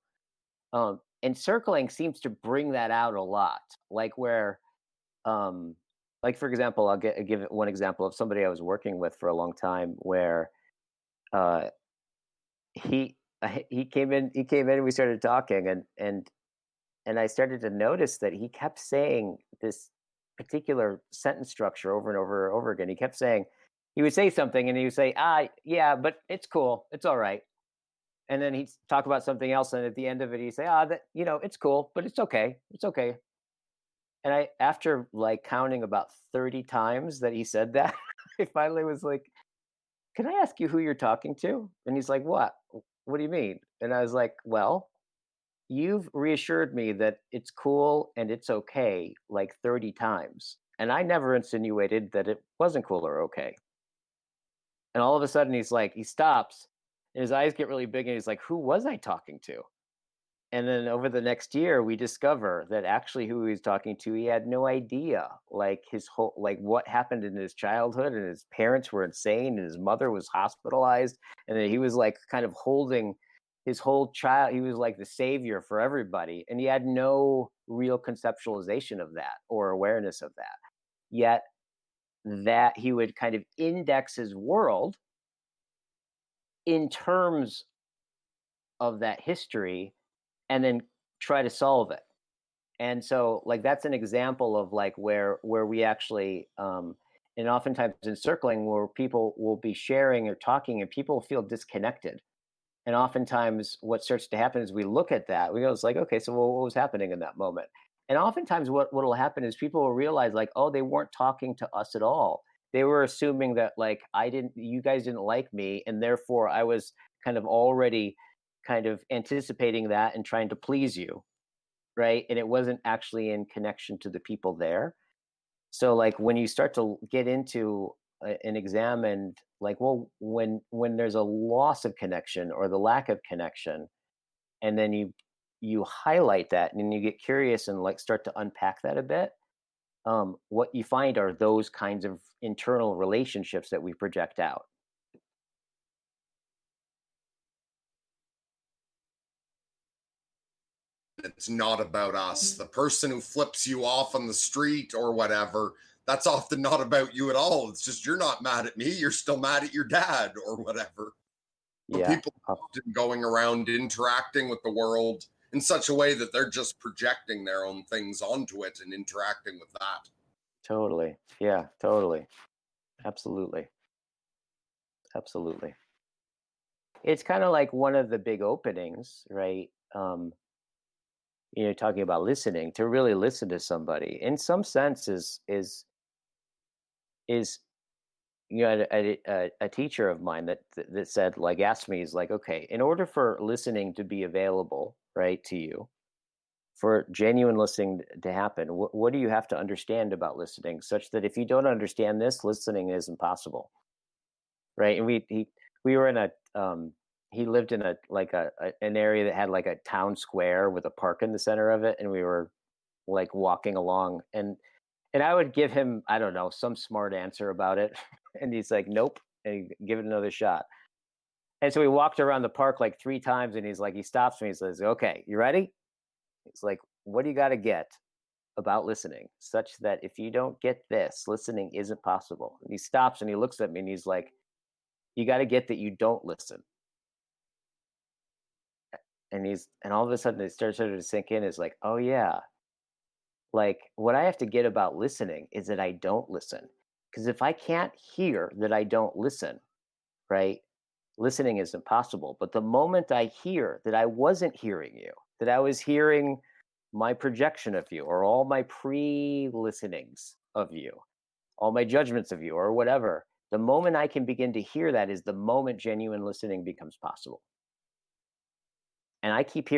And circling seems to bring that out a lot. Like where, like for example, I'll give it one example of somebody I was working with for a long time where he came in and we started talking and I started to notice that he kept saying this particular sentence structure over and over and over again. He kept saying, he would say something and he would say, yeah, but it's cool. It's all right. And then he'd talk about something else. And at the end of it, he'd say, it's cool, but it's okay. It's okay. And after like counting about 30 times that he said that, I finally was like, can I ask you who you're talking to? And he's like, what? What do you mean? And I was like, well, you've reassured me that it's cool and it's okay like 30 times. And I never insinuated that it wasn't cool or okay. And all of a sudden he's like, he stops and his eyes get really big and he's like, who was I talking to? And then over the next year, we discover that actually who he was talking to, he had no idea, like his whole, like what happened in his childhood, and his parents were insane and his mother was hospitalized. And then he was like kind of holding his whole child. He was like the savior for everybody. And he had no real conceptualization of that or awareness of that. Yet that he would kind of index his world in terms of that history and then try to solve it. And so like that's an example of like where we actually and oftentimes in circling where people will be sharing or talking and people feel disconnected And oftentimes what starts to happen is we look at that, we go, it's like, okay, so what was happening in that moment? And oftentimes what will happen is people will realize like, oh, they weren't talking to us at all. They were assuming that like you guys didn't like me, and therefore I was kind of already kind of anticipating that and trying to please you, right? And it wasn't actually in connection to the people there. So like when you start to get into and examine like, well, when there's a loss of connection or the lack of connection, and then you highlight that and then you get curious and like start to unpack that a bit, what you find are those kinds of internal relationships that we project out. It's not about us. The person who flips you off on the street or whatever, that's often not about you at all. It's just you're not mad at me. You're still mad at your dad or whatever. But Yeah. people often going around interacting with the world in such a way that they're just projecting their own things onto it and interacting with that. Totally. Yeah, totally. Absolutely. Absolutely. It's kind of like one of the big openings, right? Talking about listening, to really listen to somebody in some sense is a teacher of mine that said, like, asked me, is like, okay, in order for listening to be available, right, to you, for genuine listening to happen, what do you have to understand about listening, such that if you don't understand this, listening is impossible, right? And we were in a he lived in an area that had like a town square with a park in the center of it, and we were like walking along, and I would give him, I don't know, some smart answer about it, and he's like, nope, and he'd give it another shot. And so we walked around the park like 3 times, and he stops me, he says, okay, you ready? It's like, what do you got to get about listening, such that if you don't get this, listening isn't possible? And he stops and he looks at me and he's like, you got to get that you don't listen. And all of a sudden it started to sink in. It's like, oh yeah, like what I have to get about listening is that I don't listen. Because if I can't hear that I don't listen, right, listening is impossible. But the moment I hear that I wasn't hearing you, that I was hearing my projection of you, or all my pre-listenings of you, all my judgments of you, or whatever, the moment I can begin to hear that is the moment genuine listening becomes possible. And I keep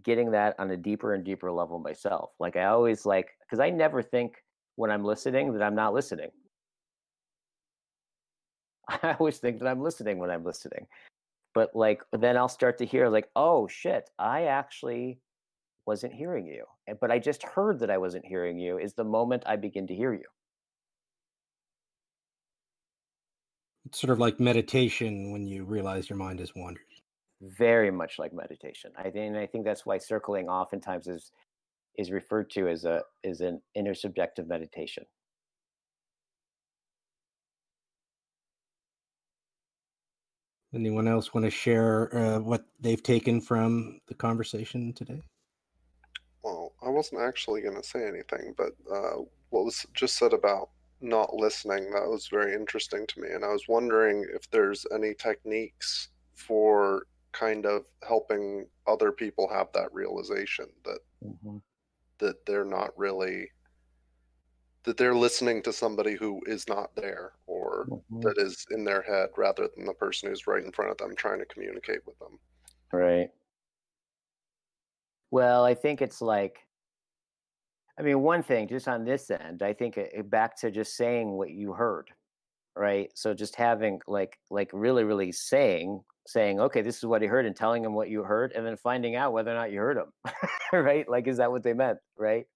getting that on a deeper and deeper level myself. Like I always because I never think when I'm listening that I'm not listening. I always think that I'm listening when I'm listening. But like then I'll start to hear like, oh shit, I actually wasn't hearing you. But I just heard that I wasn't hearing you is the moment I begin to hear you. It's sort of like meditation when you realize your mind has wandered. Very much like meditation. I think that's why circling oftentimes is referred to as an intersubjective meditation. Anyone else want to share what they've taken from the conversation today? Well, I wasn't actually going to say anything, but what was just said about not listening, that was very interesting to me. And I was wondering if there's any techniques for kind of helping other people have that realization that that they're not really, that they're listening to somebody who is not there, or that is in their head, rather than the person who's right in front of them trying to communicate with them. Right. Well, I think it's like, I mean, one thing just on this end, I think back to just saying what you heard, right? So just having like really, really saying, okay, this is what I heard, and telling them what you heard, and then finding out whether or not you heard them, right? Like, is that what they meant, right?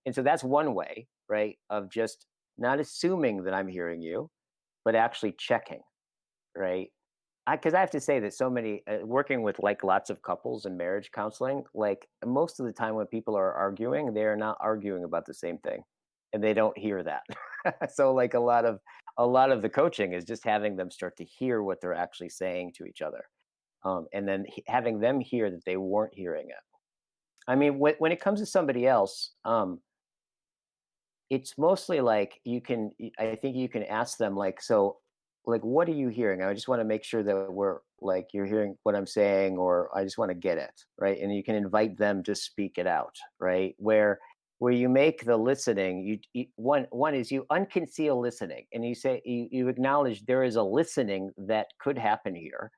And so that's one way, right, of just not assuming that I'm hearing you, but actually checking, right? Because I have to say that so many working with like lots of couples and marriage counseling, like most of the time when people are arguing, they are not arguing about the same thing, and they don't hear that. So like a lot of the coaching is just having them start to hear what they're actually saying to each other, and then having them hear that they weren't hearing it. I mean, when it comes to somebody else, it's mostly like I think you can ask them like, so what are you hearing? I just want to make sure that we're like, you're hearing what I'm saying, or I just want to get it, right? And you can invite them to speak it out, right? Where you make the listening, one is you unconceal listening, and you say you acknowledge there is a listening that could happen here,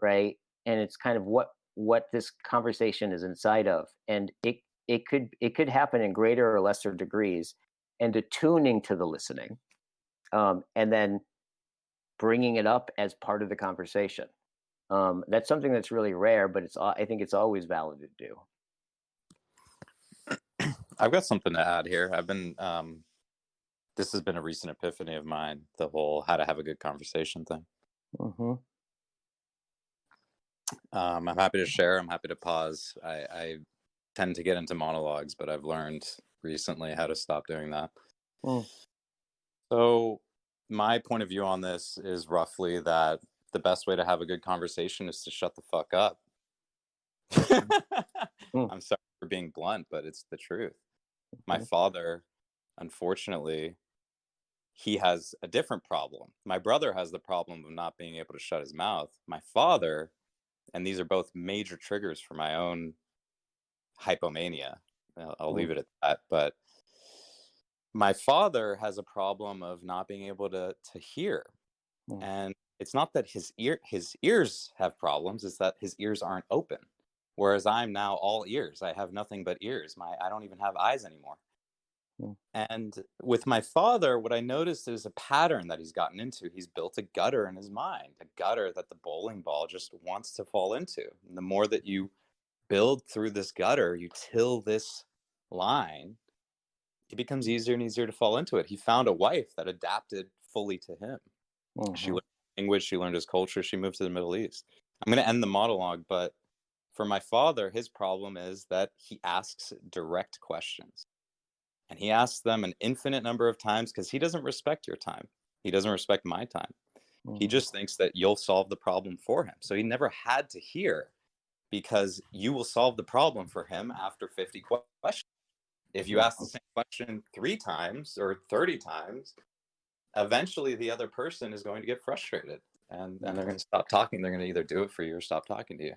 right? And it's kind of what this conversation is inside of, and it could happen in greater or lesser degrees, and attuning to the listening, and then bringing it up as part of the conversation. That's something that's really rare, but I think it's always valid to do. I've got something to add here. This has been a recent epiphany of mine, the whole how to have a good conversation thing. Mm-hmm. I'm happy to share. I'm happy to pause. I tend to get into monologues, but I've learned recently how to stop doing that. So my point of view on this is roughly that the best way to have a good conversation is to shut the fuck up. I'm sorry for being blunt, but it's the truth. My father, unfortunately, he has a different problem. My brother has the problem of not being able to shut his mouth. My father, and these are both major triggers for my own hypomania. I'll leave it at that. But my father has a problem of not being able to hear. And it's not that his ears have problems, it's that his ears aren't open. Whereas I'm now all ears. I have nothing but ears. I don't even have eyes anymore. And with my father, what I noticed is a pattern that he's gotten into. He's built a gutter in his mind, a gutter that the bowling ball just wants to fall into. And the more that you build through this gutter, you till this line, it becomes easier and easier to fall into it. He found a wife that adapted fully to him. She learned language, she learned his culture, she moved to the Middle East. I'm going to end the monologue, but for my father, his problem is that he asks direct questions. And he asks them an infinite number of times because he doesn't respect your time. He doesn't respect my time. He just thinks that you'll solve the problem for him. So he never had to hear, because you will solve the problem for him after 50 questions. If you ask the same question 3 times or 30 times, eventually the other person is going to get frustrated, and they're going to stop talking. They're going to either do it for you or stop talking to you.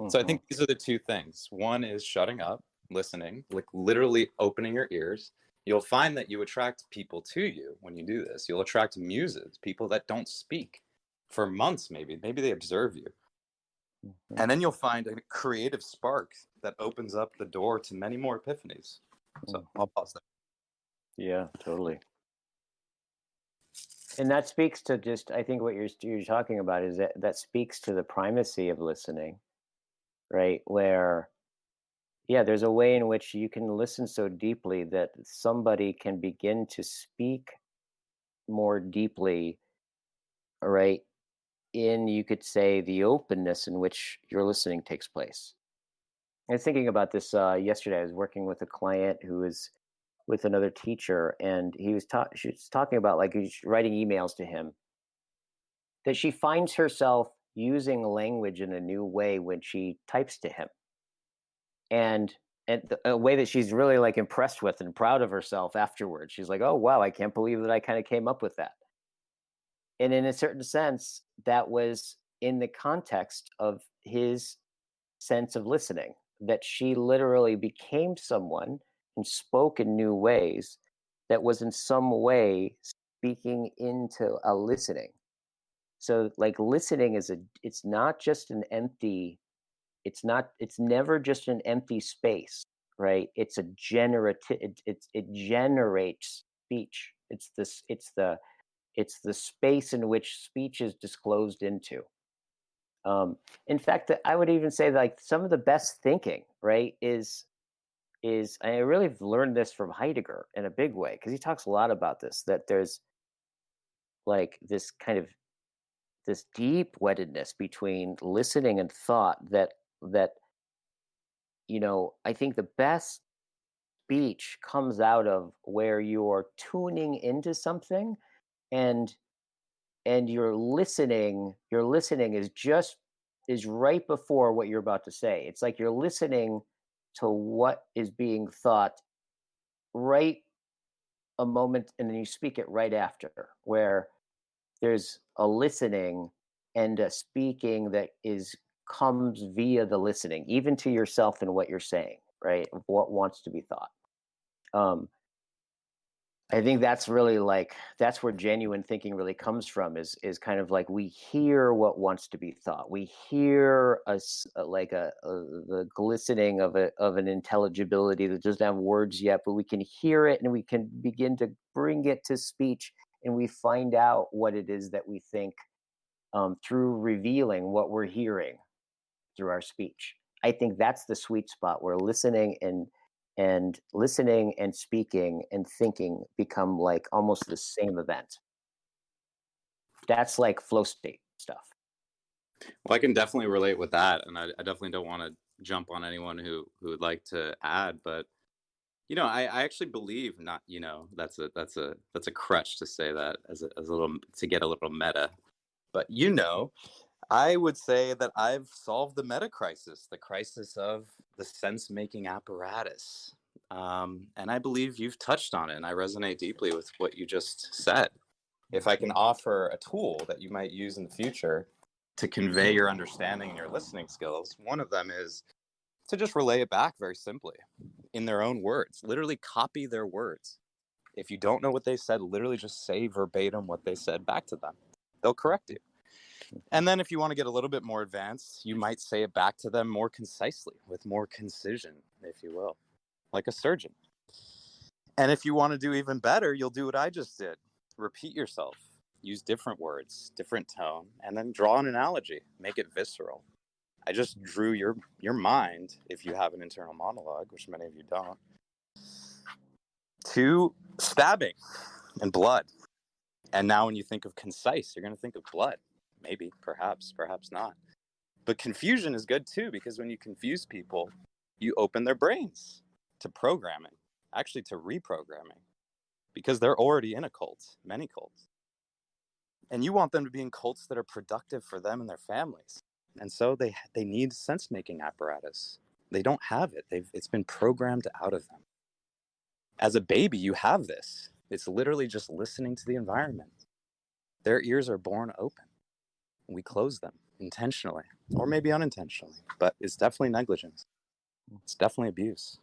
So I think these are the 2 things. One is shutting up, listening, like literally opening your ears. You'll find that you attract people to you when you do this. You'll attract muses, people that don't speak for months, maybe they observe you. And then you'll find a creative spark that opens up the door to many more epiphanies. So I'll pause there. Yeah, totally. And that speaks to just, I think what you're talking about is that speaks to the primacy of listening, right? Where, yeah, there's a way in which you can listen so deeply that somebody can begin to speak more deeply, right? In, you could say, the openness in which your listening takes place. I was thinking about this yesterday. I was working with a client who was with another teacher, and she was talking about, like, writing emails to him, that she finds herself using language in a new way when she types to him, and a way that she's really, like, impressed with and proud of herself afterwards. She's like, oh wow, I can't believe that I kind of came up with that. And in a certain sense, that was in the context of his sense of listening, that she literally became someone and spoke in new ways that was in some way speaking into a listening. So, like, listening it's not just an empty, it's never just an empty space, right? It's a it generates speech. It's the space in which speech is disclosed into. In fact, I would even say, like, some of the best thinking, right, is I really have learned this from Heidegger in a big way, because he talks a lot about this, that there's, like, this kind of this deep weddedness between listening and thought that I think the best speech comes out of where you're tuning into something, and your listening is right before what you're about to say. It's like you're listening to what is being thought right a moment, and then you speak it right after, where there's a listening and a speaking that comes via the listening, even to yourself and what you're saying, right? Of what wants to be thought. I think that's really that's where genuine thinking really comes from, is kind of like we hear what wants to be thought. We hear the glistening of an intelligibility that doesn't have words yet, but we can hear it and we can begin to bring it to speech, and we find out what it is that we think through revealing what we're hearing through our speech. I think that's the sweet spot where listening and speaking and thinking become like almost the same event. That's like flow state stuff. Well, I can definitely relate with that, and I definitely don't want to jump on anyone who would like to add, but I actually believe not. That's a crutch to say that as a little, to get a little meta, but I would say that I've solved the meta crisis, the crisis of the sense-making apparatus. And I believe you've touched on it, and I resonate deeply with what you just said. If I can offer a tool that you might use in the future to convey your understanding and your listening skills, one of them is to just relay it back very simply in their own words. Literally copy their words. If you don't know what they said, literally just say verbatim what they said back to them. They'll correct you. And then if you want to get a little bit more advanced, you might say it back to them more concisely, with more concision, if you will, like a surgeon. And if you want to do even better, you'll do what I just did. Repeat yourself, use different words, different tone, and then draw an analogy, make it visceral. I just drew your mind, if you have an internal monologue, which many of you don't, to stabbing and blood. And now when you think of concise, you're going to think of blood. Maybe, perhaps not. But confusion is good too, because when you confuse people, you open their brains to programming, actually to reprogramming, because they're already in a cult, many cults. And you want them to be in cults that are productive for them and their families. And so they need sense-making apparatus. They don't have it. It's been programmed out of them. As a baby, you have this. It's literally just listening to the environment. Their ears are born open. We close them intentionally, or maybe unintentionally, but it's definitely negligence. It's definitely abuse.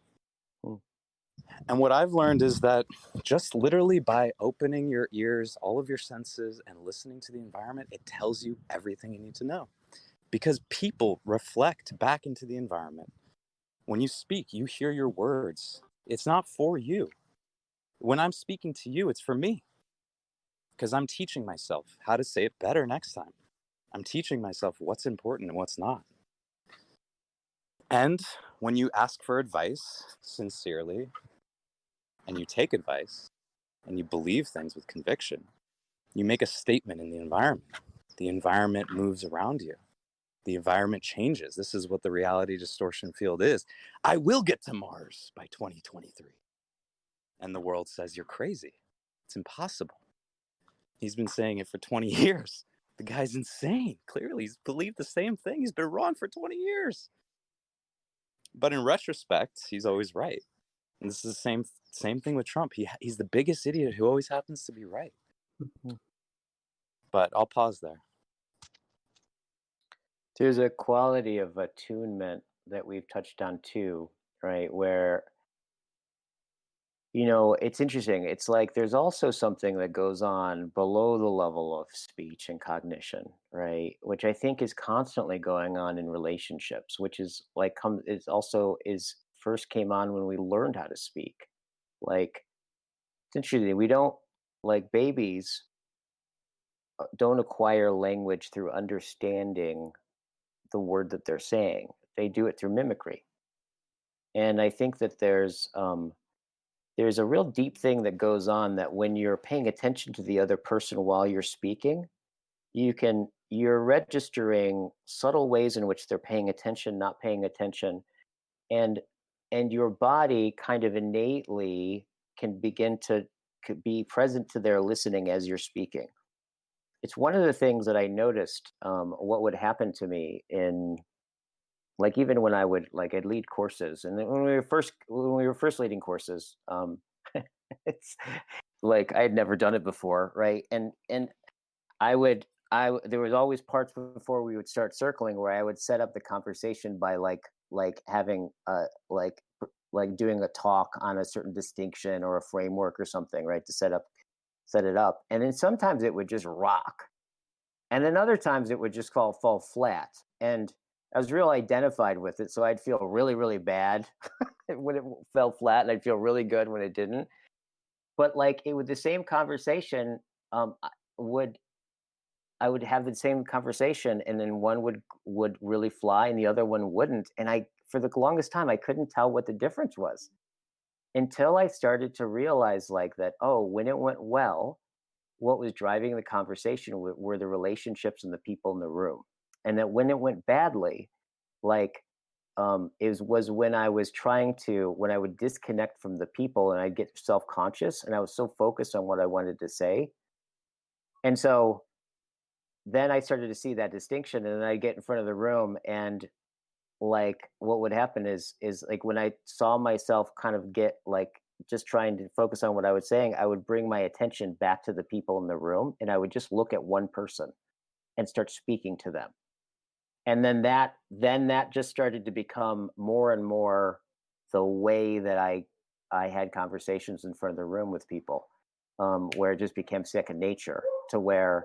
And what I've learned is that just literally by opening your ears, all of your senses, and listening to the environment, it tells you everything you need to know. Because people reflect back into the environment. When you speak, you hear your words. It's not for you. When I'm speaking to you, it's for me. Because I'm teaching myself how to say it better next time. I'm teaching myself what's important and what's not. And when you ask for advice sincerely, and you take advice, and you believe things with conviction, you make a statement in the environment. The environment moves around you. The environment changes. This is what the reality distortion field is. I will get to Mars by 2023. And the world says, you're crazy. It's impossible. He's been saying it for 20 years. The guy's insane. Clearly, he's believed the same thing. He's been wrong for 20 years. But in retrospect, he's always right. And this is the same thing with Trump. He's the biggest idiot who always happens to be right. But I'll pause there. There's a quality of attunement that we've touched on too, right? Where, it's interesting. It's like there's also something that goes on below the level of speech and cognition, right? Which I think is constantly going on in relationships, which is like first came on when we learned how to speak. Like, it's interesting. We don't, like, babies don't acquire language through understanding the word that they're saying. They do it through mimicry. And I think that there's a real deep thing that goes on, that when you're paying attention to the other person while you're speaking, you're registering subtle ways in which they're paying attention, not paying attention, and your body kind of innately can begin to be present to their listening as you're speaking. It's one of the things that I noticed, what would happen to me in, like, even when I'd lead courses, and then when we were first leading courses, it's like I had never done it before, right? And there was always parts before we would start circling where I would set up the conversation by like having like doing a talk on a certain distinction or a framework or something, right, to set it up. And then sometimes it would just rock. And then other times it would just fall flat. And I was real identified with it, so I'd feel really, really bad when it fell flat, and I'd feel really good when it didn't. But like it with the same conversation, I would have the same conversation, and then one would really fly, and the other one wouldn't. And for the longest time, I couldn't tell what the difference was until I started to realize like that. Oh, when it went well, what was driving the conversation were the relationships and the people in the room, and that when it went badly, like was when I was when I would disconnect from the people and I'd get self-conscious, and I was so focused on what I wanted to say. And so then I started to see that distinction, and then I get in front of the room, and like what would happen is like when I saw myself kind of get like just trying to focus on what I was saying, I would bring my attention back to the people in the room, and I would just look at one person and start speaking to them. And then that just started to become more and more the way that I had conversations in front of the room with people, where it just became second nature, to where,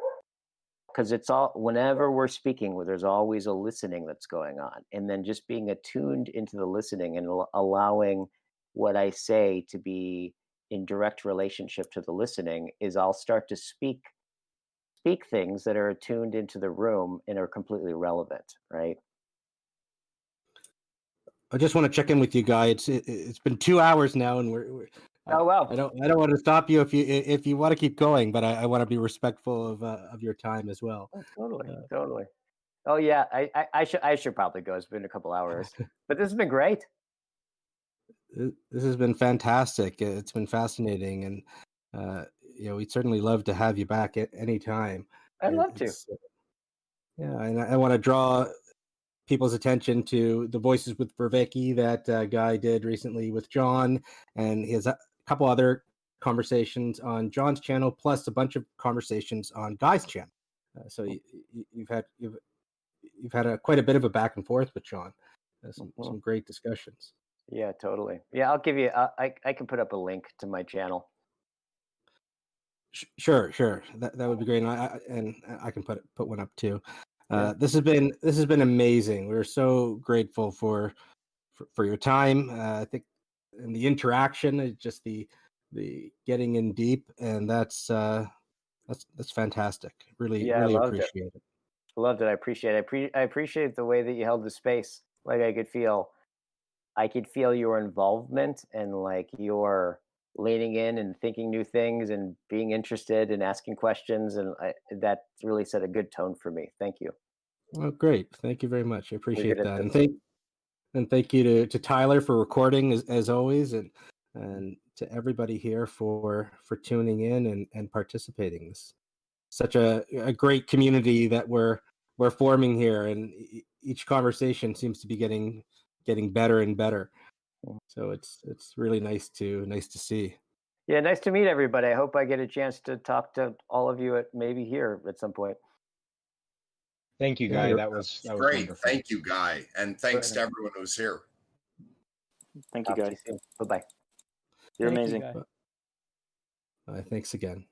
because it's all, whenever we're speaking, there's always a listening that's going on, and then just being attuned into the listening and allowing what I say to be in direct relationship to the listening is I'll start to speak things that are attuned into the room and are completely relevant, right? I just want to check in with you, Guy. It's been 2 hours now, and oh wow. I don't want to stop you if you want to keep going, but I want to be respectful of your time as well. Oh, totally. Oh yeah, I should probably go. It's been a couple hours, but this has been great. This has been fantastic. It's been fascinating, and we'd certainly love to have you back at any time. I'd love to. Yeah, and I want to draw people's attention to the Voices with Vervecki that Guy did recently with John, and he has a couple other conversations on John's channel, plus a bunch of conversations on Guy's channel. So you've had quite a bit of a back and forth with John. Some great discussions. Yeah, totally. Yeah, I'll give you. I can put up a link to my channel. Sure. That would be great, and I can put one up too. This has been amazing. We're so grateful for your time. I think, and the interaction, just the getting in deep, and that's fantastic. Really appreciate it. I loved it. I appreciate it. I appreciate the way that you held the space. Like I could feel your involvement and like your leaning in and thinking new things and being interested and asking questions, and that really set a good tone for me. Thank you. Oh, great! Thank you very much. I appreciate that, and thank you to Tyler for recording as always, and to everybody here for tuning in and participating. This such a great community that we're forming here, and each conversation seems to be getting better and better. So it's really nice to see. Yeah, nice to meet everybody. I hope I get a chance to talk to all of you maybe here at some point. Thank you, Guy. That was great. Wonderful. Thank you, Guy, and thanks to everyone who's here. Thank you, Guy. Bye bye. You're amazing. Thanks again.